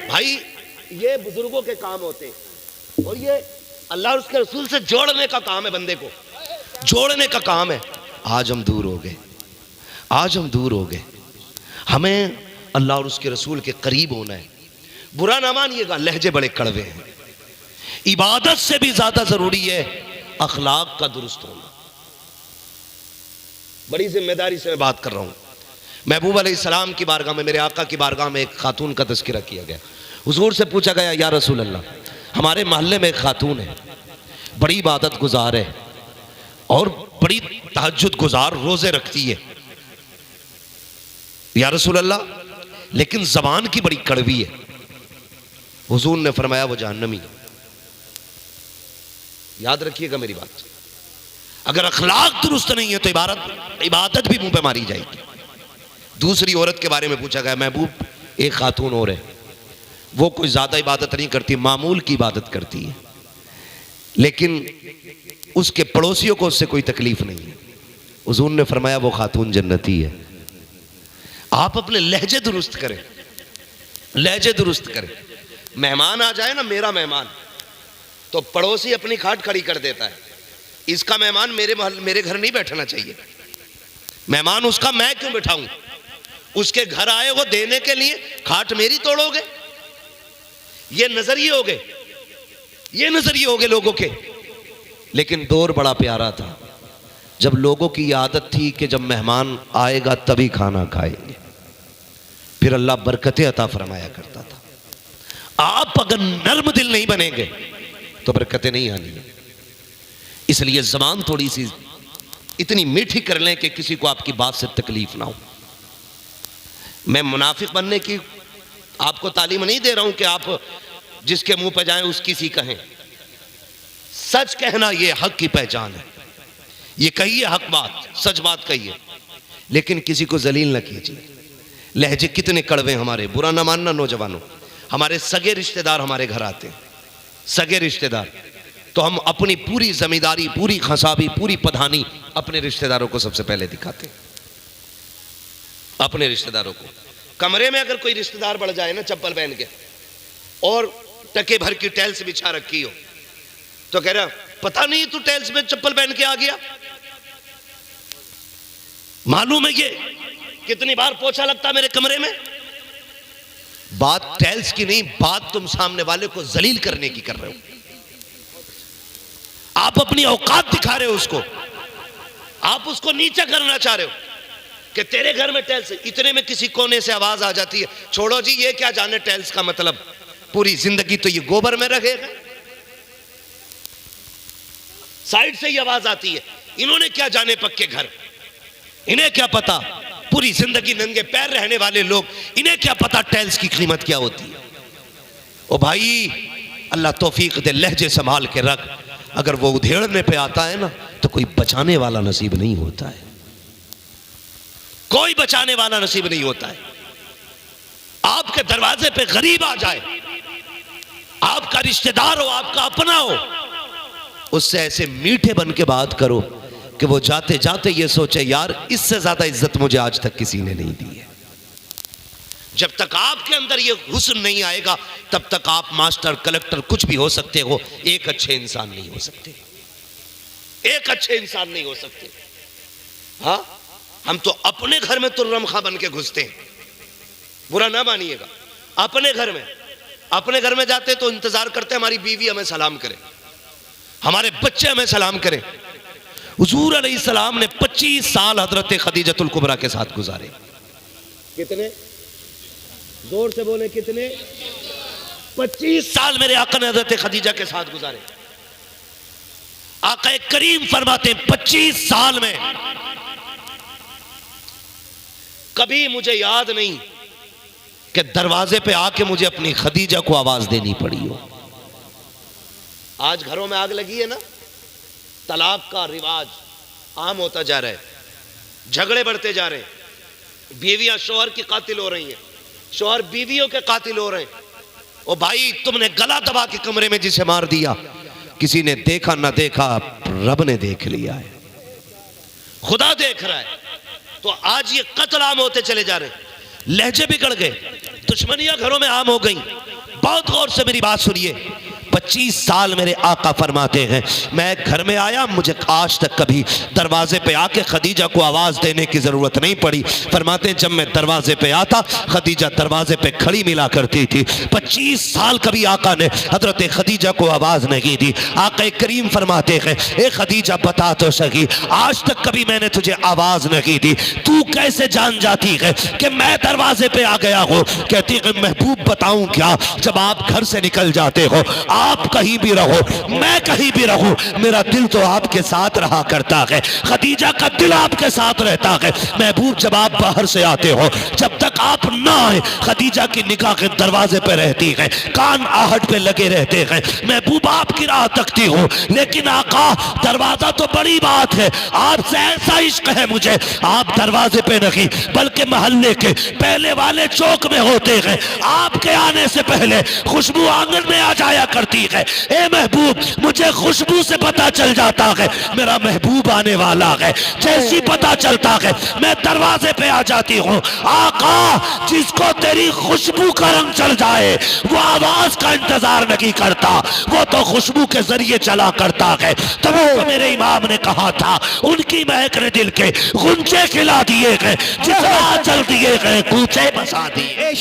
भाई ये बुजुर्गों के काम होते हैं, और ये अल्लाह और उसके रसूल से जोड़ने का काम है, बंदे को जोड़ने का काम है। आज हम दूर हो गए, आज हम दूर हो गए। हमें अल्लाह और उसके रसूल के करीब होना है। बुरा ना मानिएगा, लहजे बड़े कड़वे हैं। इबादत से भी ज्यादा जरूरी है अखलाक का दुरुस्त होना। बड़ी जिम्मेदारी से मैं बात कर रहा हूं। महबूब अलैहिस्सलाम की बारगाह में, मेरे आका की बारगाह में एक खातून का तज़किरा किया गया। हुजूर से पूछा गया या रसूल अल्लाह हमारे मोहल्ले में एक खातून है, बड़ी इबादत गुजार है और बड़ी तहज्जुद गुजार, रोजे रखती है, या रसूल अल्लाह लेकिन जबान की बड़ी कड़वी है। हुजूर ने फरमाया वो जहन्नमी है। याद रखिएगा मेरी बात, अगर अखलाक दुरुस्त नहीं है तो इबादत भी मुंह पे मारी जाएगी। दूसरी औरत के बारे में पूछा गया, महबूब एक खातून और है, वो कोई ज्यादा इबादत नहीं करती, मामूल की इबादत करती है, लेकिन उसके पड़ोसियों को उससे कोई तकलीफ नहीं है। हुजूर ने फरमाया वो खातून जन्नती है। आप अपने लहजे दुरुस्त करें, लहजे दुरुस्त करें। मेहमान आ जाए ना, मेरा मेहमान, तो पड़ोसी अपनी खाट खड़ी कर देता है, इसका मेहमान मेरे घर नहीं बैठना चाहिए, मेहमान उसका मैं क्यों बैठाऊं? उसके घर आए वो देने के लिए, खाट मेरी तोड़ोगे? ये नजरिए हो गए, ये नजरिए हो गए लोगों के। लेकिन दौर बड़ा प्यारा था, जब लोगों की आदत थी कि जब मेहमान आएगा तभी खाना खाएंगे, फिर अल्लाह बरकतें अता फरमाया करता था। आप अगर नर्म दिल नहीं बनेंगे तो बरकतें नहीं आनी है। इसलिए ज़बान थोड़ी सी इतनी मीठी कर लें कि किसी को आपकी बात से तकलीफ ना हो। मैं मुनाफिक बनने की आपको तालीम नहीं दे रहा हूं कि आप जिसके मुंह पे जाएं उसकी सी कहें। सच कहना ये हक की पहचान है, ये कहिए हक बात, सच बात कहिए, लेकिन किसी को जलील न कीजिए। लहजे कितने कड़वे हमारे, बुरा ना मानना नौजवानों। हमारे सगे रिश्तेदार हमारे घर आते हैं, सगे रिश्तेदार, तो हम अपनी पूरी जमींदारी, पूरी खसाबी, पूरी पधानी अपने रिश्तेदारों को सबसे पहले दिखाते हैं। अपने रिश्तेदारों को कमरे में अगर कोई रिश्तेदार बढ़ जाए ना चप्पल पहन के और टके भर की टाइल्स बिछा रखी हो, तो कह रहा पता नहीं तू टाइल्स में चप्पल पहन के आ गया, मालूम है ये कितनी बार पोछा लगता मेरे कमरे में, बात टाइल्स की नहीं, बात तुम सामने वाले को जलील करने की कर रहे हो। आप अपनी औकात दिखा रहे हो उसको, आप उसको नीचा करना चाह रहे हो कि तेरे घर में टाइल्स। इतने में किसी कोने से आवाज आ जाती है, छोड़ो जी ये क्या जाने टाइल्स का मतलब, पूरी जिंदगी तो ये गोबर में रहेगा। साइड से ही आवाज आती है, इन्होंने क्या जाने पक्के घर, इन्हें क्या पता पूरी जिंदगी नंगे पैर रहने वाले लोग, इन्हें क्या पता टाइल्स की कीमत क्या होती है। ओ भाई अल्लाह तौफीक दे, लहजे संभाल के रख। अगर वो उधेड़ने पे आता है ना तो कोई बचाने वाला नसीब नहीं होता है, कोई बचाने वाला नसीब नहीं होता है। आपके दरवाजे पे गरीब आ जाए, आपका रिश्तेदार हो, आपका अपना हो, उससे ऐसे मीठे बन के बात करो कि वो जाते जाते ये सोचे यार इससे ज्यादा इज्जत मुझे आज तक किसी ने नहीं दी है। जब तक आपके अंदर ये हुस्न नहीं आएगा तब तक आप मास्टर कलेक्टर कुछ भी हो सकते हो, एक अच्छे इंसान नहीं हो सकते, एक अच्छे इंसान नहीं हो सकते। हाँ, हम तो अपने घर में तुर्रम खां बन के घुसते हैं, बुरा ना मानिएगा। अपने घर में जाते तो इंतजार करते हमारी बीवी हमें सलाम करे, हमारे बच्चे हमें सलाम करें। हुजूर अलैहिस्सलाम ने 25 साल हजरत खदीजतुल कुबरा के साथ गुजारे। कितने? जोर से बोले कितने? 25 साल मेरे आका ने हजरत खदीजा के साथ गुजारे। आका करीम फरमाते 25 साल में कभी मुझे याद नहीं कि दरवाजे पे आके मुझे अपनी खदीजा को आवाज देनी पड़ी हो। आज घरों में आग लगी है ना, तलाक का रिवाज आम होता जा रहा है, झगड़े बढ़ते जा रहे हैं, बीवियां शौहर की कातिल हो रही हैं, शौहर बीवियों के कातिल हो रहे हैं। ओ भाई तुमने गला दबा के कमरे में जिसे मार दिया, किसी ने देखा ना देखा, रब ने देख लिया है, खुदा देख रहा है। तो आज ये कत्ल आम होते चले जा रहे हैं, लहजे बिगड़ गए, दुश्मनियां घरों में आम हो गई। बहुत गौर से मेरी बात सुनिए। 25 साल मेरे आका फरमाते हैं मैं घर में आया, मुझे आज तक कभी दरवाजे पे आके खदीजा को आवाज देने की जरूरत नहीं पड़ी। फरमाते हैं जब मैं दरवाजे पे आता खदीजा दरवाजे पे खड़ी मिला करती थी। 25 साल कभी आका ने हजरत खदीजा को आवाज नहीं दी। आका करीम फरमाते हैं ए खदीजा बता तो सही, आज तक कभी मैंने तुझे आवाज नहीं दी, तू कैसे जान जाती है कि मैं दरवाजे पे आ गया हूँ? कहती है महबूब बताऊं क्या, जब आप घर से निकल जाते हो, आप कहीं भी रहो, मैं कहीं भी रहूं, मेरा दिल तो आपके साथ रहा करता है, खदीजा का दिल आपके साथ रहता है। महबूब जब आप बाहर से आते हो, जब तक आप ना आए, खदीजा की निगाह के दरवाजे पे रहती है, कान आहट पे लगे रहते हैं। महबूब आपकी राह तकती हूँ, लेकिन आका दरवाजा तो बड़ी बात है, आपसे ऐसा इश्क है मुझे, आप दरवाजे पे नहीं बल्कि मोहल्ले के पहले वाले चौक में होते हैं। आपके आने से पहले खुशबू आंगन में आ जाया करती है। ए महबूब मुझे खुशबू से पता चल जाता है मेरा महबूब आने वाला है। जैसी पता चलता है मैं दरवाजे पे आ जाती हूँ। आका जिसको तेरी खुशबू का रंग चल जाए वो आवाज का इंतजार नहीं करता, वो तो खुशबू के जरिए चला करता है। तभी तो मेरे इमाम ने कहा था उनकी महक ने दिल के गुंजे खिला दिए गए, जितना चल दिए गए कूचे बसा दिए।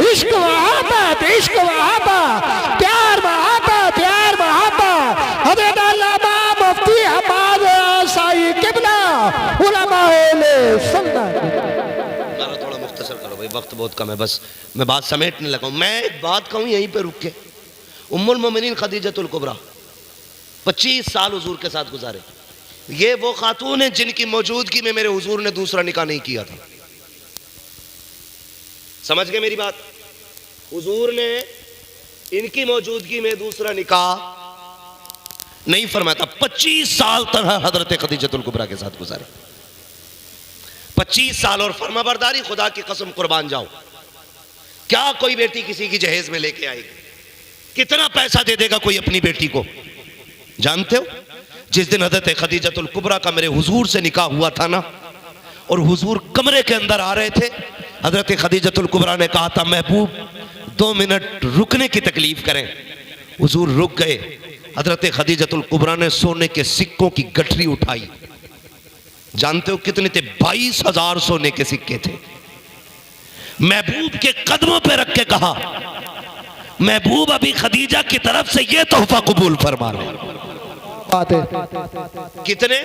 इश्क मोहब्बत, इश्क मोहब्बत, प्यार मोहब्बत, प्यार मोहब्बत। हज़रत अल्लामा मुफ्ती हम्माद साई किबला उलमाए सुन्नत। मारा थोड़ा मुख्तसर करो भाई, वक्त बहुत कम है, बस मैं बात समेटने लगा हूं। मैं एक बात कहूं यहीं पे रुक के, उम्मुल मोमिनीन खदीजतुल कुबरा 25 साल हुजूर के साथ गुजारे। ये वो खातून है जिनकी मौजूदगी में मेरे हुजूर ने दूसरा निकाह नहीं किया था। समझ गए मेरी बात? हुजूर ने इनकी मौजूदगी में दूसरा निकाह नहीं फरमाया था। 25 साल तक हजरत खदीजतुल कुबरा के साथ गुजारे, 25 साल। और फरमाबरदारी खुदा की कसम कुर्बान जाओ, क्या कोई बेटी किसी की जहेज में लेके आएगी? कितना पैसा दे देगा कोई अपनी बेटी को? जानते हो जिस दिन हजरत खदीजतुल कुबरा का मेरे हुजूर से निकाह हुआ था ना, और हुजूर कमरे के अंदर आ रहे थे, हजरत खदीजतुल कुबरा ने कहा था महबूब 2 मिनट रुकने की तकलीफ करें। हुजूर रुक गए। हजरत खदीजतुल कुबरा ने सोने के सिक्कों की गठरी उठाई। जानते हो कितने थे? 22,000 सोने के सिक्के थे। महबूब के कदमों पे रख के कहा, महबूब अभी खदीजा की तरफ से यह तोहफा कबूल फरमा ले। बात है। कितने?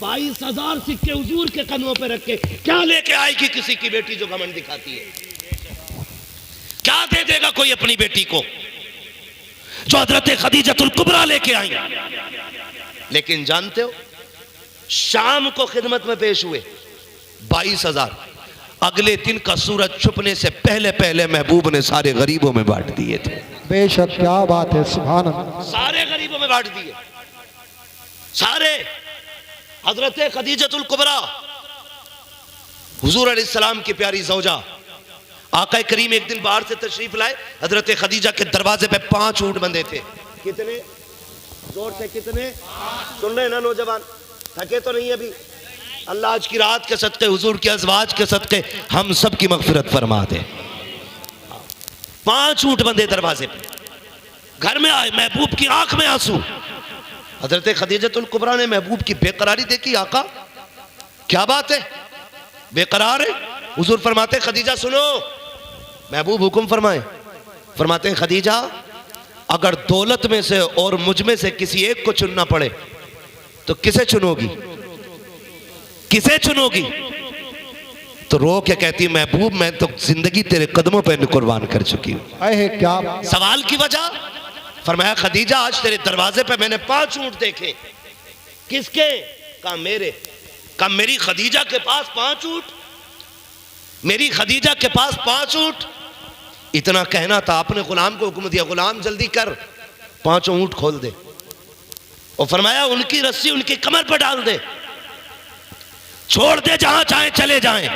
22,000 सिक्के हुजूर के कदमों पे रख के क्या लेके आएगी किसी की बेटी जो घमंड दिखाती है? क्या दे देगा कोई अपनी बेटी को जो हजरत खदीजतुल कुबरा लेके आई? लेकिन जानते हो शाम को खिदमत में पेश हुए 22,000। अगले दिन का सूरज छुपने से पहले पहले महबूब ने सारे गरीबों में बांट दिए थे। बेशक, क्या बात है, सुभान अल्लाह। सारे गरीबों में बांट दिए, सारे। हजरत खदीजतुल कुबरा हुजूर अलैहिस्सलाम की प्यारी ज़ौजा, आका करीम एक दिन बाहर से तशरीफ लाए। हजरत खदीजा के दरवाजे पे 5 ऊंट बंधे थे। कितने? जोर से कितने? सुन रहे ना नौजवान? थके तो नहीं अभी? अल्लाह आज की रात के सदके, हुजूर के अज़वाज के सदके हम सब की मग़फ़िरत फरमा दे। 5 ऊंट बंधे दरवाजे पे। घर में आए, महबूब की आंख में आंसू। हजरत खदीजतुल कुबरा ने महबूब की बेकरारी देखी। आका क्या बात है, बेकरार है? हुजूर फरमाते खदीजा सुनो। महबूब हुक्म फरमाए। फरमाते हैं खदीजा अगर दौलत में से और मुझ में से किसी एक को चुनना पड़े तो किसे चुनोगी? किसे चुनोगी? तो रो के कहती महबूब मैं तो जिंदगी तेरे कदमों पे कुर्बान कर चुकी हूं। अरे क्या सवाल की वजह? फरमाया खदीजा आज तेरे दरवाजे पे मैंने 5 ऊंट देखे। किसके? कहा मेरे। कहा मेरी खदीजा के पास 5 ऊंट? मेरी खदीजा के पास 5 ऊंट? इतना कहना था, आपने गुलाम को हुक्म दिया गुलाम जल्दी कर 5 ऊंट खोल दे। और फरमाया उनकी रस्सी उनकी कमर पर डाल दे, छोड़ दे जहां चाहे चले जाएं।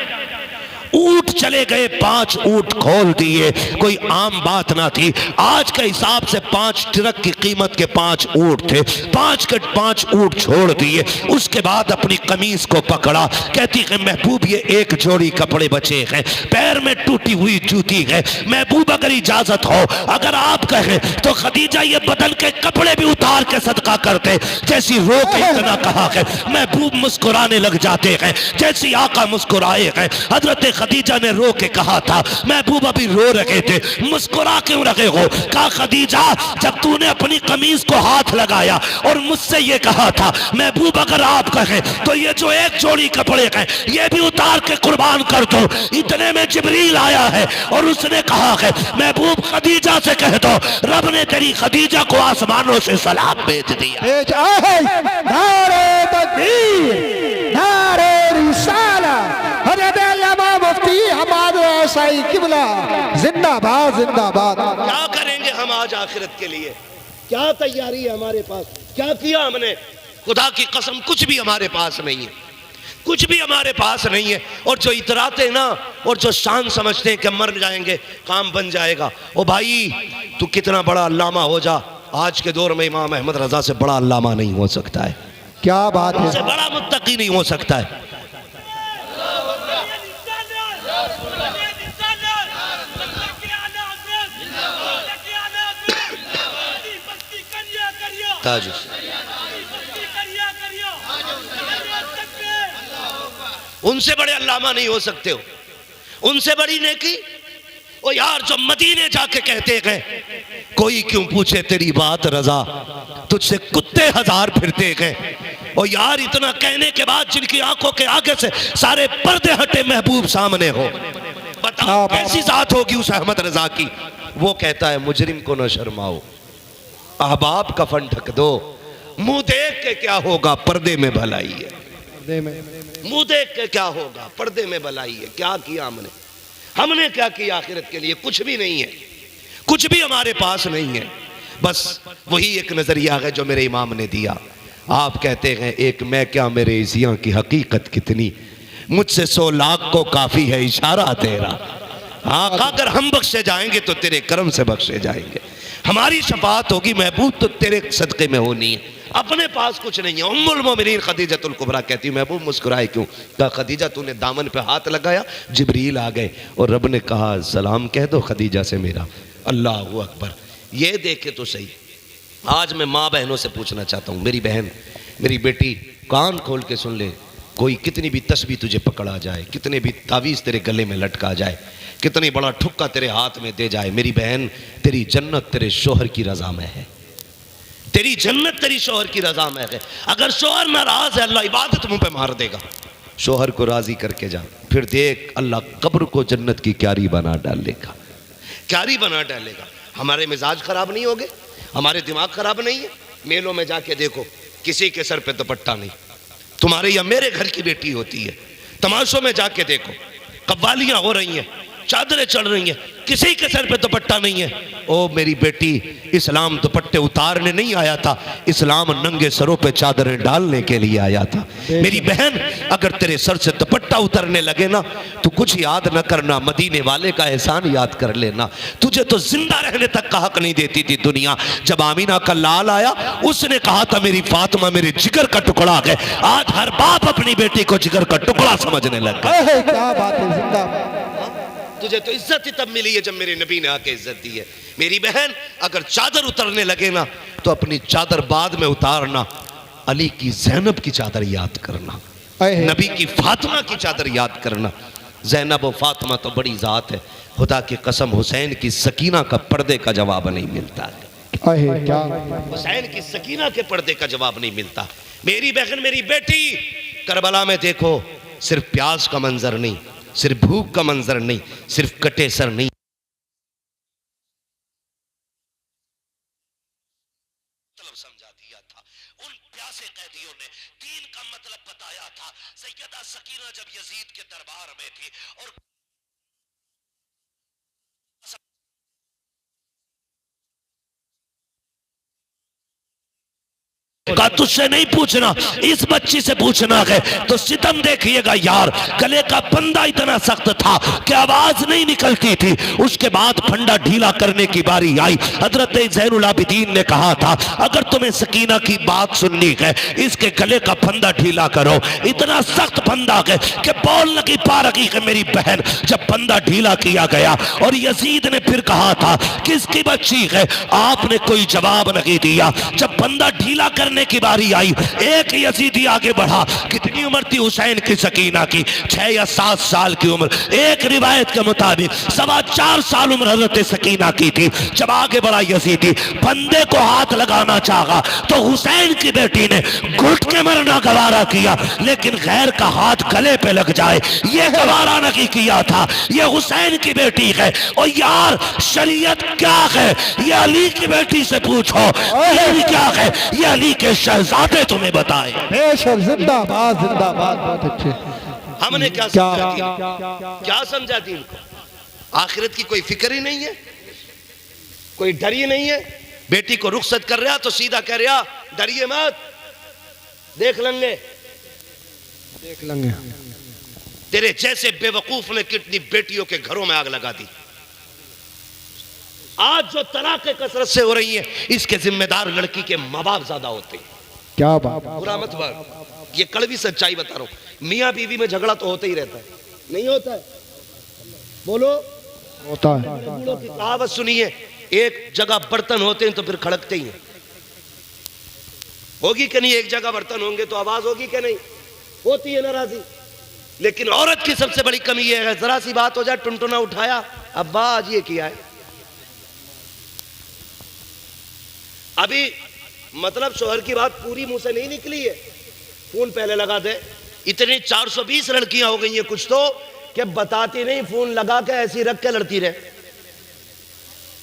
ऊंट चले गए, 5 ऊंट खोल दिए। कोई आम बात ना थी। आज के हिसाब से 5 ट्रक की कीमत के 5 ऊंट थे। 5 के 5 ऊंट छोड़ दिए। उसके बाद अपनी कमीज को पकड़ा, कहती है महबूब ये एक जोड़ी कपड़े बचे हैं, पैर में टूटी हुई जूती है। महबूब अगर इजाजत हो, अगर आप कहें तो खदीजा ये बदन के कपड़े भी उतार के सदका करते। जैसी रो के इतना कहा है, महबूब मुस्कुराने लग जाते हैं। जैसी आका मुस्कुराए हैं, हजरत खदीजा ने रो के कहा था महबूब अभी रो रहे थे, मुस्कुरा क्यों रहे हो? कहा खदीजा जब तूने अपनी कमीज को हाथ लगाया और मुझसे ये कहा था महबूब अगर आप कहें तो ये जो एक जोड़ी कपड़े हैं ये भी उतार के कुर्बान कर दो। इतने में जिब्रील आया है और उसने कहा है महबूब खदीजा से कह दो रब ने तेरी खदीजा को आसमानों से सलाम भेज दिया। नारे तकबीर, नारे रिसाला, हज़रत अल्लामा मुफ्ती हमाद ऐसाई किबला जिंदाबाद जिंदाबाद। क्या करेंगे हम आज आखिरत के लिए? क्या तैयारी है हमारे पास? क्या किया हमने? खुदा की कसम कुछ भी हमारे पास नहीं है, कुछ भी हमारे पास नहीं है। और जो इतराते ना और जो शान समझते हैं कि मर जाएंगे काम बन जाएगा, ओ भाई तू कितना बड़ा अल्लामा हो जा, आज के दौर में इमाम अहमद रजा से बड़ा अल्लामा नहीं हो सकता है। क्या बात है, उससे बड़ा मुत्तकी नहीं हो सकता है। ताज उनसे बड़े अल्लामा नहीं हो सकते हो, उनसे बड़ी नेकी। ओ यार जो मदीने जाके कहते गए कोई क्यों पूछे तेरी बात रजा, तुझसे कुत्ते 1000 फिरते गए। ओ यार इतना कहने के बाद जिनकी आंखों के आगे से सारे पर्दे हटे महबूब सामने हो, बताओ कैसी जात होगी उस अहमद रजा की। वो कहता है मुजरिम को न शर्माओ, अहबाब कफन ढक दो, मुंह देख के क्या होगा पर्दे में भलाई है। मुंह देख के क्या होगा पर्दे में भलाई है। क्या किया हमने? हमने क्या किया आखिरत के लिए? कुछ भी नहीं है, कुछ भी हमारे पास नहीं है। बस वही एक नजरिया है जो मेरे इमाम ने दिया। आप कहते हैं एक मैं क्या मेरे इज़ियां की हकीकत कितनी, मुझसे 100 लाख को काफी है इशारा तेरा। हाँ अगर हम बख्शे जाएंगे तो तेरे करम से बख्शे जाएंगे, हमारी शफाअत होगी महबूब तो तेरे सदक़े में होनी है। अपने पास कुछ नहीं है। उम्मुल मोमिनीन खदीजतुल कुबरा कहती महबूब मुस्कुराए क्यों? कहा खदीजा तूने दामन पे हाथ लगाया, जिब्रील आ गए और रब ने कहा सलाम कह दो खदीजा से मेरा। अल्लाह अकबर। ये देखे तो सही। आज मैं माँ बहनों से पूछना चाहता हूँ, मेरी बहन, मेरी बेटी, कान खोल के सुन ले। कोई कितनी भी तस्बीह तुझे पकड़ा जाए, कितने भी तावीज़ तेरे गले में लटका जाए, कितनी बड़ा ठुक्का तेरे हाथ में दे जाए, मेरी बहन तेरी जन्नत तेरे शोहर की रजा में है। तेरी जन्नत तेरी शोहर की रजा में है। अगर शोहर नाराज है, अल्लाह इबादत मुंह पे मार देगा। शोहर को राजी करके जा, फिर देख अल्लाह कब्र को जन्नत की क्यारी बना डालेगा, क्यारी बना डालेगा। हमारे मिजाज खराब नहीं हो गए, हमारे दिमाग खराब नहीं है। मेलों में जाके देखो, किसी के सर पे दुपट्टा नहीं। तुम्हारे या मेरे घर की बेटी होती है, तमाशों में जाके देखो, कव्वालियां हो रही हैं, चादरें चढ़ रही हैं, किसी के सर पे दुपट्टा नहीं है। ओ मेरी बेटी, इस्लाम दुपट्टे उतारने नहीं आया था, इस्लाम नंगे सरों पे चादरें डालने के लिए आया था। मेरी बहन, अगर तेरे सर से दुपट्टा उतरने लगे ना, तो कुछ याद न करना, मदीने वाले का एहसान याद कर लेना। तुझे तो जिंदा रहने तक का हक नहीं देती थी दुनिया। जब आमीना का लाल आया, उसने कहा था मेरी फातिमा मेरे जिगर का टुकड़ा है। आज हर बाप अपनी बेटी को जिगर का टुकड़ा समझने लग गया। क्या बात है, जिंदाबाद। तुझे तो इज्जत ही तब मिली है जब मेरे नबी ने आके इज्जत दी है। मेरी बहन, अगर चादर उतरने लगे ना, तो अपनी चादर बाद में उतारना। अली की ज़ैनब की चादर याद करना, नबी की फातिमा की चादर याद करना। ज़ैनब और फातिमा तो बड़ी ज़ात है, खुदा की कसम हुसैन की सकीना का पर्दे का जवाब नहीं मिलता है। हुसैन की सकीना के पर्दे का जवाब नहीं मिलता। मेरी बहन, मेरी बेटी, करबला में देखो, सिर्फ प्यास का मंजर नहीं, सिर्फ भूख का मंजर नहीं, सिर्फ कटे सर नहीं, मतलब समझा दिया था। उन प्यासे कैदियों ने दीन का मतलब बताया था। सैयदा सकीना जब यजीद के दरबार में थी और का तुझसे नहीं पूछना, इस बच्ची से पूछना है। तो सितम देखिएगा यार, गले का फंदा इतना सख्त था कि आवाज नहीं निकलती थी। उसके बाद फंदा ढीला करने की बारी आई। हजरत ज़ैनुल आबिदीन ने कहा था, अगर तुम्हें सकीना की बात सुननी है, इसके गले का फंदा ढीला करो। इतना सख्त फंदा है कि बोल नहीं पा रही है मेरी बहन। जब फंदा ढीला किया गया और यजीद ने फिर कहा था, किसकी बच्ची है? आपने कोई जवाब नहीं दिया। जब फंदा ढीला करने की बारी आई, एक यजीदी आगे बढ़ा। कितनी उम्र थी हुसैन की सकीना की? 6 या 7 साल की उम्र। एक रिवायत के मुताबिक 4.25 साल उम्र हजरत सकीना की थी। जब आगे बढ़ा यजीदी, फंदे को हाथ लगाना चाहा तो हुसैन की बेटी ने घुट के मरना गवारा किया, लेकिन गैर का हाथ गले पे लग जाए ये गवारा नहीं किया था। ये हुसैन की बेटी है। और यार, शरीयत क्या है ये अली की बेटी से पूछो। क्या है ये अली के शहजादे तुम्हें बताए। जिंदाबाद जिंदाबाद, बहुत अच्छे। हमने क्या समझा दीन? क्या समझा दीन को? आखिरत की कोई फिक्र ही नहीं है, कोई डर ही नहीं है। बेटी को रुखसत कर रहा तो सीधा कह रहा, डरिए मत, देख लेंगे, देख लेंगे। तेरे जैसे बेवकूफ ने कितनी बेटियों के घरों में आग लगा दी। आज जो तलाक कसरत से हो रही है, इसके जिम्मेदार लड़की के माँ बाप ज्यादा होते हैं। क्या बात, बुरा मत मान, ये कड़वी सच्चाई बता रहा हूं। मियाँ बीवी में झगड़ा तो होता ही रहता है, नहीं होता है? बोलो, होता है। बूढ़ों की कहावत सुनिए, एक जगह बर्तन होते हैं तो फिर खड़कते ही हैं। होगी कि नहीं? एक जगह बर्तन होंगे तो आवाज होगी कि नहीं? होती है नाराजी। लेकिन औरत की सबसे बड़ी कमी यह है, जरा सी बात हो जाए, टुनटुना उठाया, अब्बा आज ये किया है। अभी मतलब शोहर की बात पूरी मुंह से नहीं निकली है, फोन पहले लगा दे। इतनी 420 लड़कियां हो गई हैं कुछ तो, कि बताती नहीं, फोन लगा के ऐसी रख के लड़ती रहे।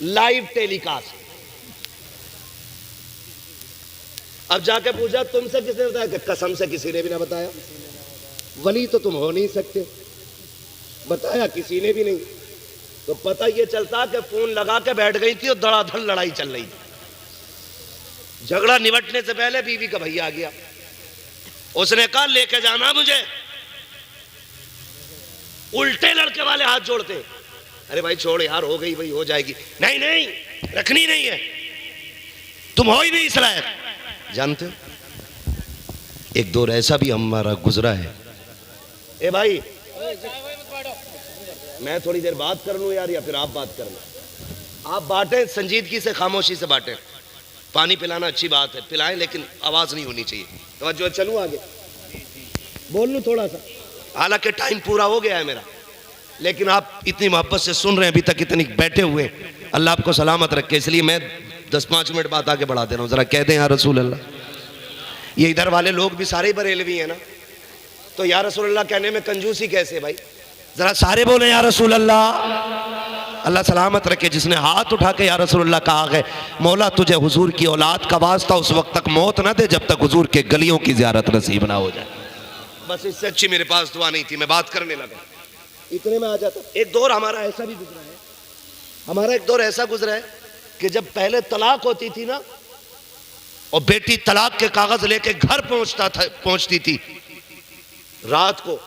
Live telecast. अब जाके पूछा, तुमसे किसने बताया? कि कसम से किसी ने भी ना बताया। वली तो तुम हो नहीं सकते, बताया किसी ने भी नहीं। तो पता ये चलता कि फोन लगा के बैठ गई थी और धड़ाधड़ लड़ाई चल रही थी। झगड़ा निपटने से पहले बीवी का भैया आ गया, उसने कहा लेके जाना मुझे। उल्टे लड़के वाले हाथ जोड़ते, अरे भाई छोड़ यार, हो गई भाई, हो जाएगी। नहीं नहीं, रखनी नहीं है, तुम हो ही नहीं इस लायक। जानते हो, एक दौर ऐसा भी हमारा गुजरा है। ए भाई, मैं थोड़ी देर बात कर लूं यार, या फिर आप बात कर लो? आप बांटें संजीदगी से, खामोशी से बांटें। पानी पिलाना अच्छी बात है, पिलाएं, लेकिन आवाज नहीं होनी चाहिए। तो जो चलूं आगे, बोल लूं थोड़ा सा, हालांकि टाइम पूरा हो गया है मेरा, लेकिन आप इतनी मोहब्बत से सुन रहे हैं, अभी तक इतनी बैठे हुए, अल्लाह आपको सलामत रखे, इसलिए मैं 10-5 मिनट बाद आगे बढ़ा दे रहा हूँ। जरा कह दें या रसूल अल्लाह। ये इधर वाले लोग भी सारे बरेलवी हैं ना, तो या रसूल अल्लाह कहने में कंजूसी कैसे भाई? जरा सारे बोले या रसूल अल्लाह। अल्लाह सलामत रखे। जिसने हाथ उठा के या रसूल अल्लाह कहा है, मौला तुझे हुजूर की औलाद का वास्ता उस वक्त तक मौत ना दे जब तक हुजूर के गलियों की ज़ियारत नसीब ना हो जाए। बस इससे अच्छी मेरे पास दुआ नहीं थी, मैं बात करने लगा, इतने में आ जाता। एक दौर हमारा ऐसा भी गुजरा है, हमारा एक दौर ऐसा गुजरा है कि जब पहले तलाक होती थी ना, और बेटी तलाक के कागज लेके घर पहुंचती थी रात को,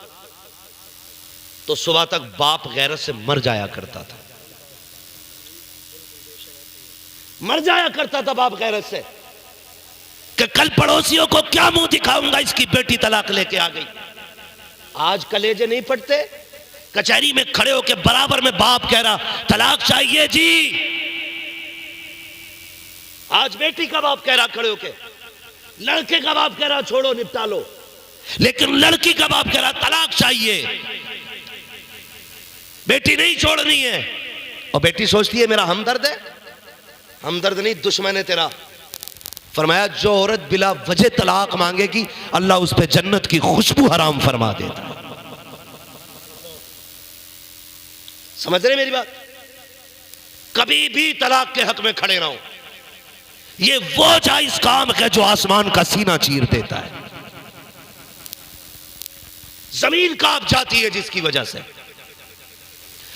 तो सुबह तक बाप गैरत से मर जाया करता था, मर जाया करता था बाप गैरत से, कि कल पड़ोसियों को क्या मुंह दिखाऊंगा, इसकी बेटी तलाक लेके आ गई। आज कलेजे नहीं फटते, कचहरी में खड़े होके बराबर में बाप कह रहा तलाक चाहिए जी, आज बेटी का बाप कह रहा खड़े होके, लड़के का बाप कह रहा छोड़ो निपटा लो, लेकिन लड़की का बाप कह रहा तलाक चाहिए, बेटी नहीं छोड़नी है। और बेटी सोचती है मेरा हमदर्द है, हमदर्द नहीं दुश्मन है तेरा। फरमाया जो औरत बिला वजह तलाक मांगेगी अल्लाह उस पे जन्नत की खुशबू हराम फरमा देता। समझ रहे मेरी बात? कभी भी तलाक के हक में खड़े ना हो, ये वो जायज काम है जो आसमान का सीना चीर देता है, जमीन कांप जाती है जिसकी वजह से।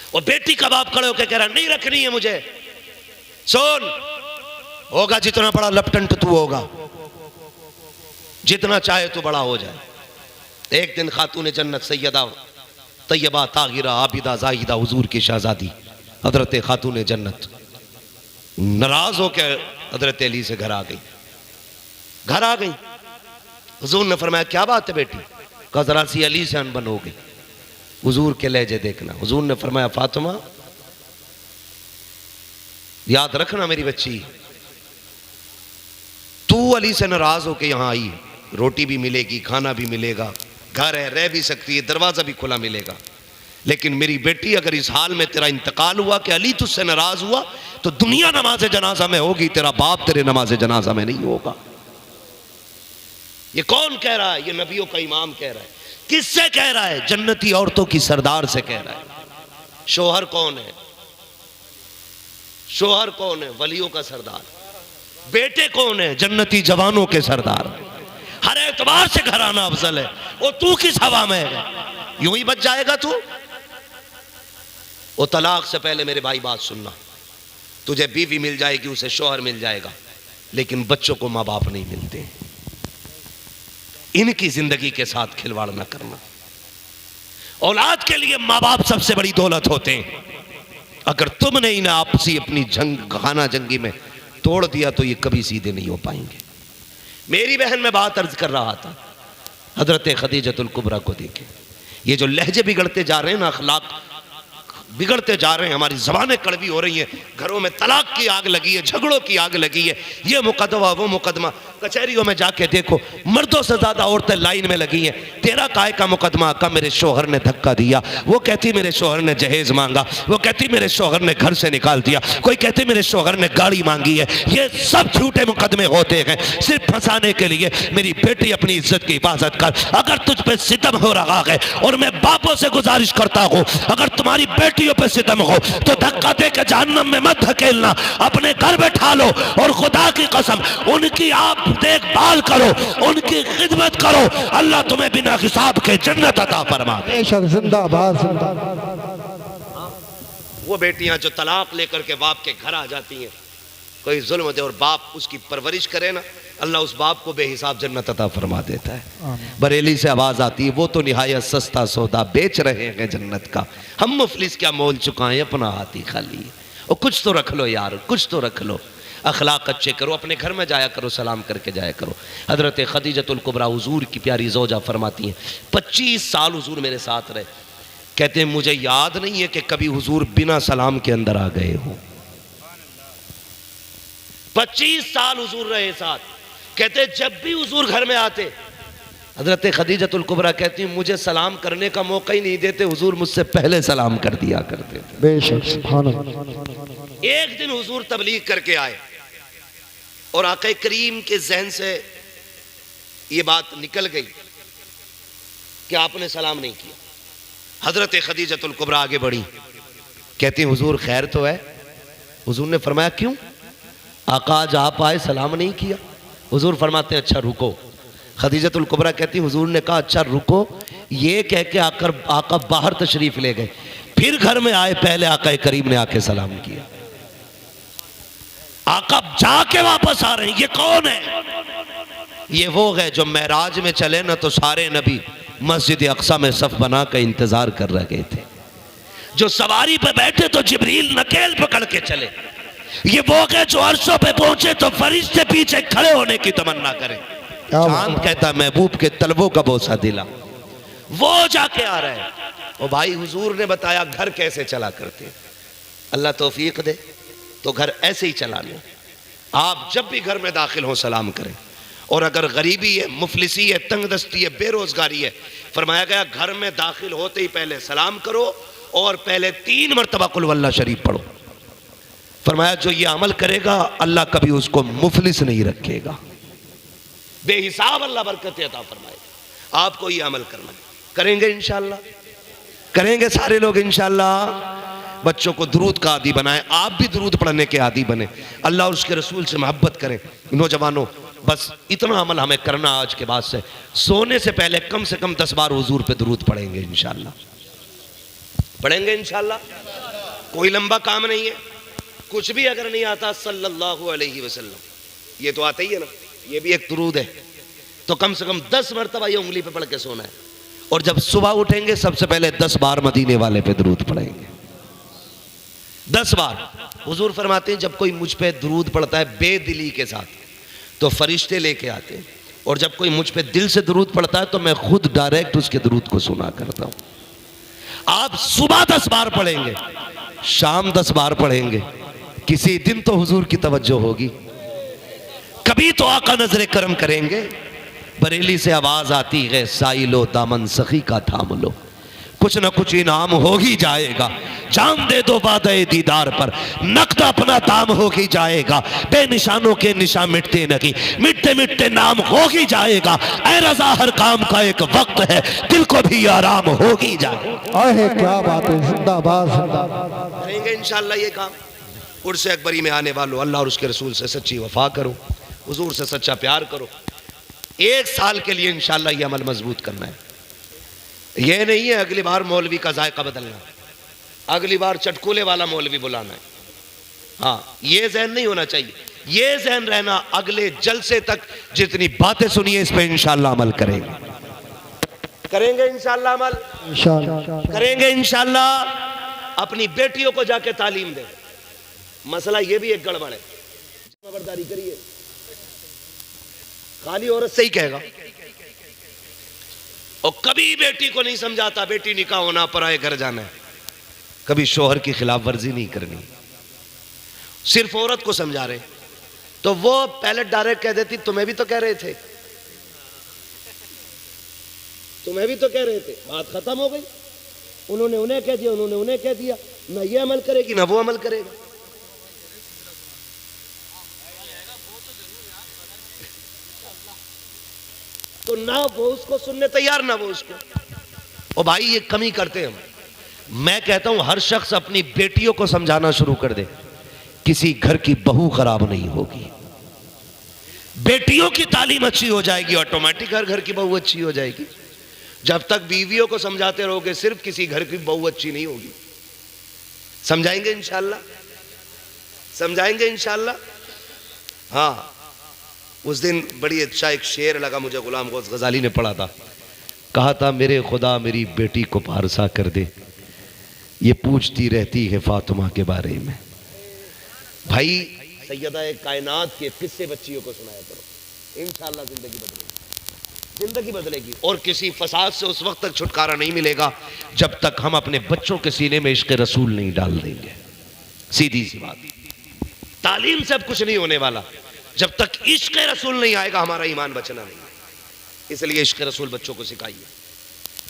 और बेटी का बाप खड़े होकर कह रहा नहीं रखनी है मुझे, सुन होगा जितना बड़ा लपटंट तू होगा, जितना चाहे तू बड़ा हो जाए। एक दिन खातून जन्नत सैयदा तैयबा ताहिरा आबिदा जाहिदा हुजूर की शहजादी हजरत खातून जन्नत नाराज होकर हजरत अली से घर आ गई। घर आ गई, हुजूर ने फरमाया क्या बात है बेटी? कहा जरा सी अली से अनबन हो गई। हुजूर के लहजे देखना। हुजूर ने फरमाया फातिमा याद रखना मेरी बच्ची, तू अली से नाराज होके यहां आई, रोटी भी मिलेगी, खाना भी मिलेगा, घर है, रह भी सकती है, दरवाजा भी खुला मिलेगा, लेकिन मेरी बेटी अगर इस हाल में तेरा इंतकाल हुआ कि अली तुझसे नाराज हुआ तो दुनिया नमाज जनाजा में होगी, तेरा बाप तेरे नमाज जनाजा में नहीं होगा। ये कौन कह रहा है? ये नबियों का इमाम कह रहा है। किससे कह रहा है? जन्नती औरतों की सरदार से कह रहा है। शोहर कौन है? शोहर कौन है? वलियों का सरदार। बेटे कौन है? जन्नती जवानों के सरदार। हर एतबार से घर आना अफजल है। और तू किस हवा में है? यूं ही बच जाएगा तू? वो तलाक से पहले मेरे भाई बात सुनना, तुझे बीवी मिल जाएगी, उसे शोहर मिल जाएगा, लेकिन बच्चों को माँ बाप नहीं मिलते। इनकी जिंदगी के साथ खिलवाड़ न करना। औलाद के लिए माँ बाप सबसे बड़ी दौलत होते हैं। अगर तुमने इन्हें आपसी अपनी खाना जंगी में तोड़ दिया तो ये कभी सीधे नहीं हो पाएंगे। मेरी बहन में बात अर्ज कर रहा था, हजरत खदीजतुल कुबरा को देखे, ये जो लहजे बिगड़ते जा रहे हैं ना, अखलाक बिगड़ते जा रहे हैं, हमारी ज़बानें कड़वी हो रही हैं, घरों में तलाक की आग लगी है, झगड़ों की आग लगी है, ये मुकदमा वो मुकदमा। कचहरियों में जाके देखो, मर्दों से ज़्यादा औरतें लाइन में लगी हैं। तेरा काय का मुकदमा? का मेरे शोहर ने धक्का दिया, वो कहती मेरे शोहर ने जहेज मांगा, वो कहती मेरे शोहर ने घर से निकाल दिया, कोई कहती मेरे शोहर ने गाड़ी मांगी है। ये सब झूठे मुकदमे होते हैं सिर्फ फंसाने के लिए। मेरी बेटी अपनी इज्जत की हिफाजत कर। अगर तुझ पे सितम हो रहा है, और मैं बापों से गुजारिश करता हूँ, अगर तुम्हारी बेटियों पे सितम हो तो धक्का दे के जहन्नम में मत धकेलना, अपने घर बैठा लो, और खुदा की कसम उनकी आप देखभाल करो, उनकी खिदमत करो, अल्लाह तुम्हें बिना हिसाब के जन्नत अता फरमा दे। जिंदाबाद जिंदाबाद। वो बेटियां जो तलाक लेकर के बाप के घर आ जाती हैं, कोई जुल्म दे और बाप उसकी परवरिश करे ना, अल्लाह उस बाप को बेहिसाब जन्नत अता फरमा देता है। बरेली से आवाज आती है, वो तो निहायत सस्ता सौदा बेच रहे हैं जन्नत का, हम मुफलिस क्या मोल चुकाएं, अपना हाथ ही खाली। और कुछ तो रख लो यार, कुछ तो रख लो, अखलाक अच्छे करो, अपने घर में जाया करो, सलाम करके जाया करो। हजरत खदीजतुल कुबरा हुजूर की प्यारी ज़ौजा फरमाती हैं, 25 साल हुजूर मेरे साथ रहे। कहते हैं मुझे याद नहीं है कि कभी हुजूर बिना सलाम के अंदर आ गए हो। 25 साल हुजूर रहे साथ। कहते जब भी हुजूर घर में आते, हजरत खदीजतुल कुबरा कहती मुझे सलाम करने का मौका ही नहीं देते, हुजूर मुझसे पहले सलाम कर दिया करते थे। बेशक सुभान अल्लाह। एक दिन हुजूर तबलीग करके आए और आका करीम के जहन से ये बात निकल गई कि आपने सलाम नहीं किया। हजरत खदीजतुल कुबरा आगे बढ़ी, कहती हुजूर खैर तो है। हुजूर ने फरमाया क्यों? आका आज आप आए सलाम नहीं किया। हुजूर फरमाते हैं अच्छा रुको। खदीजतुल कुबरा कहती हुजूर ने कहा अच्छा रुको, ये कह के आका बाहर तशरीफ ले गए। फिर घर में आए, पहले आका करीम ने आके सलाम किया। आका जाके वापस आ रहे हैं, ये कौन है? ये वो है जो महराज में चले ना तो सारे नबी मस्जिद अक्सा में सफ बना कर इंतजार कर रहे थे। जो सवारी पे बैठे तो जिब्रील नकेल पकड़ के चले। ये वो है जो अर्शों पे पहुंचे तो फरिश्ते पीछे खड़े होने की तमन्ना करें। चांद कहता महबूब के तलबों का बोसा दिला, वो जाके आ रहा है। और भाई हुजूर ने बताया घर कैसे चला करते। अल्लाह तौफीक दे तो घर ऐसे ही चला लो। आप जब भी घर में दाखिल हो सलाम करें। और अगर गरीबी है, मुफलिसी है, तंगदस्ती है, बेरोजगारी है, फरमाया गया घर में दाखिल होते ही पहले सलाम करो और पहले 3 मरतबा कुल वल्लाह शरीफ पढ़ो। फरमाया जो ये अमल करेगा अल्लाह कभी उसको मुफलिस नहीं रखेगा, बेहिसाब अल्लाह बरकत अता फरमाएगा। आपको ये अमल करना है, करेंगे इंशाअल्लाह, करेंगे सारे लोग इंशाअल्लाह। बच्चों को दुरूद का आदी बनाएं, आप भी दुरूद पढ़ने के आदी बने, अल्लाह और उसके रसूल से मोहब्बत करें। नौजवानों बस इतना अमल हमें करना आज के बाद से, सोने से पहले कम से कम 10 बार हुजूर पे दुरूद पढ़ेंगे इंशाअल्लाह, पढ़ेंगे इंशाअल्लाह। कोई लंबा काम नहीं है, कुछ भी अगर नहीं आता सल्लल्लाहु अलैहि वसल्लम, ये तो आता ही है ना, ये भी एक दुरूद है, तो कम से कम 10 मरतबा ये उंगली पे पढ़ के सोना है। और जब सुबह उठेंगे सबसे पहले 10 बार मदीने वाले पे दुरूद पढ़ेंगे, 10 बार। हुजूर फरमाते हैं जब कोई मुझ पे दुरूद पढ़ता है बेदिली के साथ तो फरिश्ते लेके आते हैं, और जब कोई मुझ पे दिल से दुरूद पढ़ता है तो मैं खुद डायरेक्ट उसके दुरूद को सुना करता हूं। आप सुबह 10 बार पढ़ेंगे, शाम 10 बार पढ़ेंगे, किसी दिन तो हुजूर की तवज्जो होगी, कभी तो आका नजरे करम करेंगे। बरेली से आवाज आती है साइलो दामन सखी का थाम लो, कुछ ना कुछ इनाम हो ही जाएगा। जान दे दो वादे दीदार पर, नकद अपना दाम हो ही जाएगा। बेनिशानों के निशान मिटते नहीं, मिटते मिटते नाम हो ही जाएगा। ऐ रज़ा हर काम का एक वक्त है, दिल को भी आराम हो ही जाएगा। आहे क्या बात है, जिंदाबाद जिंदाबाद। करेंगे इंशाअल्लाह ये काम। उर्स अकबरी में आने वालों अल्लाह और उसके रसूल से सच्ची वफा करो, हुजूर से सच्चा प्यार करो। 1 साल के लिए इंशाअल्लाह ये अमल मजबूत करना है। ये नहीं है अगली बार मौलवी का जायका बदलना, अगली बार चटकुले वाला मौलवी बुलाना है। हाँ, ये जहन नहीं होना चाहिए। ये जहन रहना अगले जलसे तक जितनी बातें सुनिए इस पे इंशाअल्लाह अमल करेंगे, करेंगे इंशाअल्लाह अमल, इंशाअल्लाह करेंगे इंशाअल्लाह। अपनी बेटियों को जाके तालीम दें। मसला ये भी एक गड़बड़ है, खबरदारी करिए, खाली औरत से ही कहेगा और कभी बेटी को नहीं समझाता बेटी निकाह होना, पराए घर जाना है, कभी शोहर की खिलाफ वर्जी नहीं करनी, सिर्फ औरत को समझा रहे। तो वो पहले डायरेक्ट कह देती तुम्हें भी तो कह रहे थे, तुम्हें भी तो कह रहे थे, बात खत्म हो गई। उन्होंने उन्हें कह दिया, उन्होंने उन्हें कह दिया, ना ये अमल करेगी ना वो अमल करेगा। तो ना वो उसको सुनने तैयार ना वो उसको। और भाई ये कमी करते हैं हम। मैं कहता हूं हर शख्स अपनी बेटियों को समझाना शुरू कर दे, किसी घर की बहू खराब नहीं होगी। बेटियों की तालीम अच्छी हो जाएगी, ऑटोमेटिक हर घर की बहू अच्छी हो जाएगी। जब तक बीवियों को समझाते रहोगे सिर्फ किसी घर की बहू अच्छी नहीं होगी। समझाएंगे इंशाअल्लाह, समझाएंगे इंशाअल्लाह। हाँ, उस दिन बड़ी अच्छा एक शेर लगा मुझे, गुलाम गौस गजाली ने पढ़ा था। कहा था मेरे खुदा मेरी बेटी को पारसा कर दे, ये पूछती रहती है फातिमा के बारे में। भाई सैयदा कायनात के किस्से बच्चियों को सुनाया करो, इंशाअल्लाह जिंदगी बदलेगी, जिंदगी बदलेगी। और किसी फसाद से उस वक्त तक छुटकारा नहीं मिलेगा जब तक हम अपने बच्चों के सीने में इश्क रसूल नहीं डाल देंगे। सीधी सी बात। तालीम से अब कुछ नहीं होने वाला। जब तक इश्क रसूल नहीं आएगा हमारा ईमान बचना नहीं। इसलिए इश्क रसूल बच्चों को सिखाइए,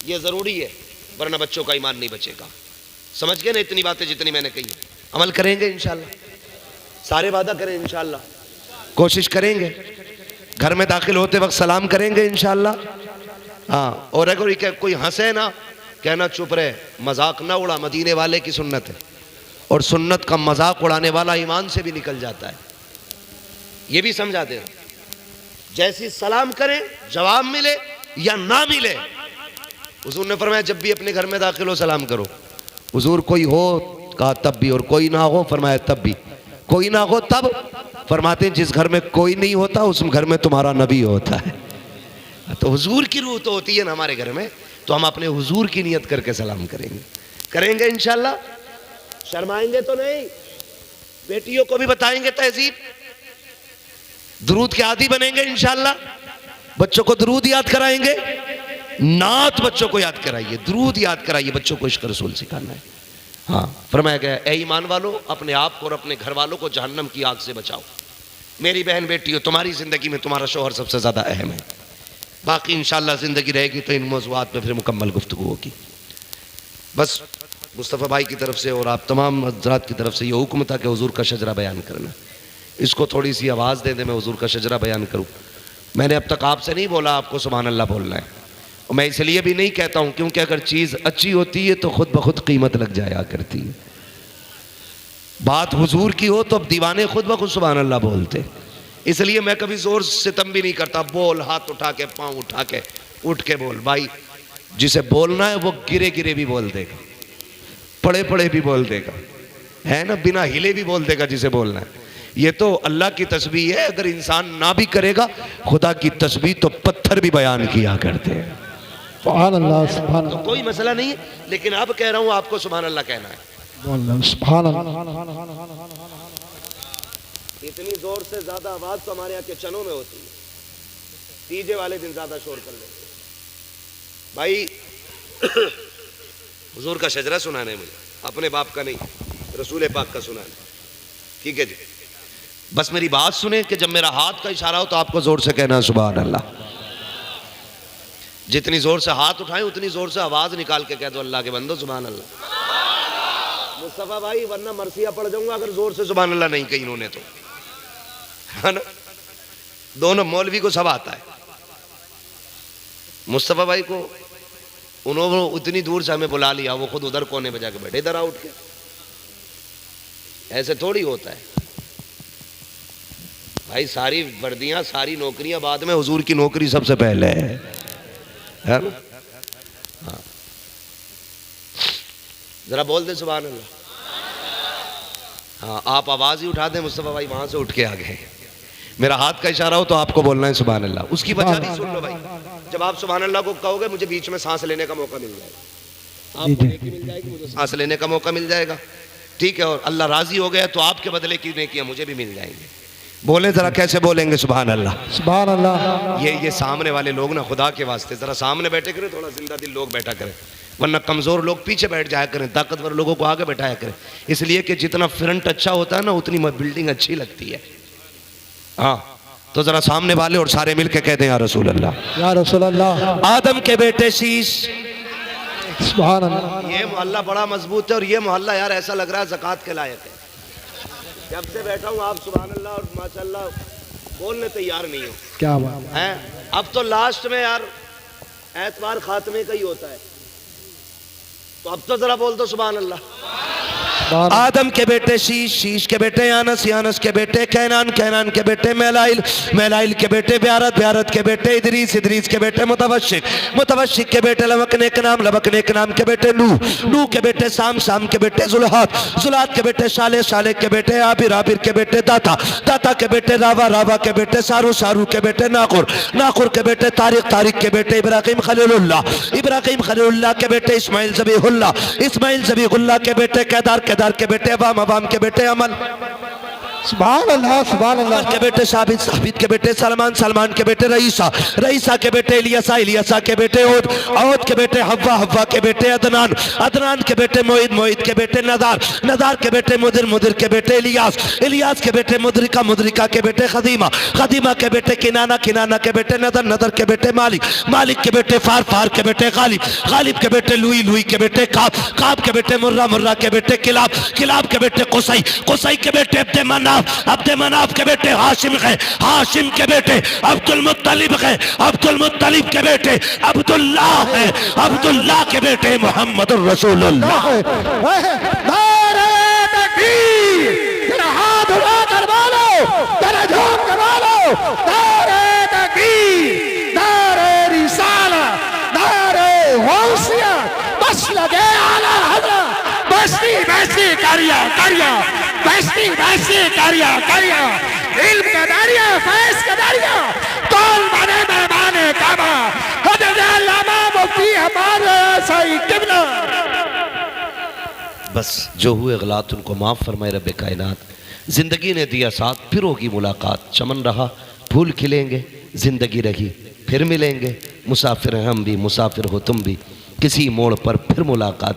ये जरूरी है, वरना बच्चों का ईमान नहीं बचेगा। समझ गए ना इतनी बातें जितनी मैंने कही? अमल करेंगे इंशाल्लाह, सारे वादा करें इंशाल्लाह, कोशिश करेंगे। घर में दाखिल होते वक्त सलाम करेंगे इंशाल्लाह। हाँ, और अगर कोई हंसे ना, कहना चुप रहे, मजाक ना उड़ा, मदीने वाले की सुन्नत है। और सुन्नत का मजाक उड़ाने वाला ईमान से भी निकल जाता है, ये भी समझा देना। जैसी सलाम करें, जवाब मिले या ना मिले, हुजूर ने फरमाया जब भी अपने घर में दाखिल हो सलाम करो। हुजूर कोई हो कहा तब भी, और कोई ना हो फरमाया तब भी। कोई ना हो तब फरमाते हैं जिस घर में कोई नहीं होता उस घर में तुम्हारा नबी होता है। तो हुजूर की रूह तो होती है ना हमारे घर में, तो हम अपने हुजूर की नियत करके सलाम करेंगे। करेंगे इंशाल्लाह, शर्माएंगे तो नहीं। बेटियों को भी बताएंगे तहजीब, दुरूद के आदी बनेंगे इंशाल्लाह। बच्चों को दुरूद याद कराएंगे, नात बच्चों को याद कराइए, दुरूद याद कराइए, बच्चों को इश्क रसूल सिखाना है। हाँ, फरमाया गया ए ईमान वालों, अपने आप को और अपने घर वालों को जहन्नम की आग से बचाओ। मेरी बहन बेटियों, तुम्हारी जिंदगी में तुम्हारा शौहर सबसे ज्यादा अहम है। बाकी इंशाल्लाह जिंदगी रहेगी तो इन मौज़ूआत पे फिर मुकम्मल गुफ्तगू होगी। बस मुस्तफ़ा भाई की तरफ से और आप तमाम हज़रात की तरफ से ये हुक्म था कि हुजूर का शजरा बयान करना। इसको थोड़ी सी आवाज़ दे दे, मैं हुजूर का शजरा बयान करूँ। मैंने अब तक आपसे नहीं बोला आपको सुभान अल्लाह बोलना है, और मैं इसलिए भी नहीं कहता हूँ क्योंकि अगर चीज़ अच्छी होती है तो खुद ब खुद कीमत लग जाया करती है। बात हुजूर की हो तो अब दीवाने खुद ब खुद सुभान अल्लाह बोलते। इसलिए मैं कभी जोर सितम भी नहीं करता, बोल, हाथ उठा के, पाँव उठा के, उठ के बोल। भाई जिसे बोलना है वो गिरे गिरे भी बोल देगा, पड़े पड़े भी बोल देगा, है ना, बिना हिले भी बोल देगा जिसे बोलना है। ये तो अल्लाह की तस्बीह है, अगर इंसान ना भी करेगा खुदा की तस्बीह तो पत्थर भी बयान किया करते हैं। सुभान अल्लाह, सुभान तो अल्लाह, कोई मसला नहीं है, लेकिन अब कह रहा हूँ आपको सुभान अल्लाह कहना है। सुभान अल्लाह। इतनी जोर से ज्यादा आवाज तो हमारे यहाँ के चनों में होती है, तीजे वाले दिन ज्यादा शोर कर लेते भाई। हुजूर का शजरा सुनाना है मुझे, अपने बाप का नहीं, रसूल पाक का सुनाना है। ठीक है जी, बस मेरी बात सुने कि जब मेरा हाथ का इशारा हो तो आपको जोर से कहना सुभान अल्लाह। जितनी जोर से हाथ उठाएं उतनी जोर से आवाज निकाल के कह दो अल्लाह के बंदो सुभान अल्लाह। मुस्तफा भाई वरना मरसिया पड़ जाऊंगा अगर जोर से सुभान अल्लाह नहीं कही इन्होंने तो, है ना। दोनों मौलवी को सब आता है, मुस्तफा भाई को उन्होंने उतनी दूर से हमें बुला लिया, वो खुद उधर कोने पे जाके बैठे, इधर आ उठ के। ऐसे थोड़ी होता है भाई, सारी वर्दियां सारी नौकरियां बाद में, हुजूर की नौकरी सबसे पहले है ना। हाँ, जरा बोल दे सुभान अल्लाह। हाँ, आप आवाज ही उठा दें, मुस्तफा भाई वहां से उठ के आ गए। मेरा हाथ का इशारा हो तो आपको बोलना है सुभान अल्लाह। उसकी वजह भी सुन लो भाई, जब आप सुभान अल्लाह को कहोगे मुझे बीच में सांस लेने का मौका मिल जाएगा, आपको नेकी मिल जाएगी, मुझे सांस लेने का मौका मिल जाएगा। ठीक है, और अल्लाह राजी हो गया तो आपके बदले की नेकियां मुझे भी मिल जाएंगे। बोले जरा कैसे बोलेंगे सुभान अल्लाह। सुभान अल्लाह। ये सामने वाले लोग ना खुदा के वास्ते जरा सामने बैठे करें, थोड़ा जिंदा दिल लोग बैठा करें, वरना कमजोर लोग पीछे बैठ जाया करें, ताकतवर लोगों को आगे बैठाया करें। इसलिए कि जितना फ्रंट अच्छा होता है ना उतनी बिल्डिंग अच्छी लगती है। हाँ, तो जरा सामने वाले और सारे मिलके कहते हैं या रसूल अल्लाह, या रसूल अल्लाह। आदम के बेटे शीश। सुभान अल्लाह। ये मोहल्ला बड़ा मजबूत है, और ये मोहल्ला यार ऐसा लग रहा है ज़कात के लायक है। जब से बैठा हूँ आप सुभान अल्लाह और माशाल्लाह बोलने तैयार नहीं हो। क्या बात है, अब तो लास्ट में यार एतवार खात्मे का ही होता है, तो अब तो जरा बोल दो सुभान अल्लाह। आदम के बेटे शीश, शीश के बेटे यानस, यानस के बेटे कैनान, कैनान के बेटे मेलाइल, मेलाइल के बेटे ब्यारत, ब्यारत के बेटे इदरीस, इदरीस के बेटे मुतवशिक, मुतवशिक के बेटे लबक नेक नाम, लबक नेक नाम के बेटे नूह, नूह के बेटे साम, साम के बेटे जुल्हात, जुल्हात के बेटे शाले, शाले के बेटे आबिर, आबिर के बेटे दाता, दाता के बेटे रावा, रावा के बेटे सारू, सारू के बेटे नाकुर, नाकुर के बेटे तारिक, तारिक के बेटे इब्राहिम खलीलुल्लाह, इब्राहिम खलीलुल्लाह के बेटे इस्माइल ज़बीहुल्लाह, इस्माइल ज़बीहुल्लाह के बेटे केदार, केदार के बेटे अवाम, अवाम के बेटे अमल। सुभान अल्लाह सुभान अल्लाह। के बेटे साबित, साबित के बेटे सलमान, सलमान के बेटे रईसा, रईसा के बेटे इलियासा, इलियासा के बेटे औद, औद के बेटे हव्वा, हव्वा के बेटे अदनान, अदनान के बेटे मोइद, मोइद के बेटे नदार, नदार के बेटे मुदिर, मुदिर के बेटे इलियास, इलियास के बेटे मुदरिका, मुदरिका के बेटे खदीमा, खदीमा के बेटे किनाना, किनाना के बेटे नदर, नदर के बेटे मालिक, मालिक के बेटे फार, फार के बेटे गालिब, गालिब के बेटे लुई, लुई के बेटे काब, काब के बेटे मुर्रा, मुर्रा के बेटे किलाब, किलाब के बेटे कुसई, कुसई के बेटे अब्दे मनाफ, अब्दे मनाफ के बेटे हाशिम है, हाशिम के बेटे अब्दुल मुत्तलिब है, अब्दुल मुत्तलिब के बेटे अब्दुल्लाह है, अब्दुल्लाह के बेटे मोहम्मद रसूलुल्लाह। नारे तकबीर, तेरा हाथ उठाकर बोलो, तेरा झूम कर बोलो, नारे तकबीर, नारे रिसाला, नारे गौसिया, बस लगे आला हज़रत, बस्ती बस्ती करिया करिया, बस्ती बस्ती करिया करिया, इल्म का दरिया, फैज़ का दरिया, कौन बने मेहमाने काबा, हज़रत अल्लामा मुफ्ती हमारे सही किबला। बस जो हुए गलात उनको माफ़ फरमाए रब कायनात। ज़िंदगी ने दिया साथ, फिर होगी मुलाकात, चमन रहा फूल खिलेंगे, ज़िंदगी रही फिर मिलेंगे, मुसाफिर हम भी, मुसाफिर हो तुम भी, किसी मोड़ पर फिर मुलाकात।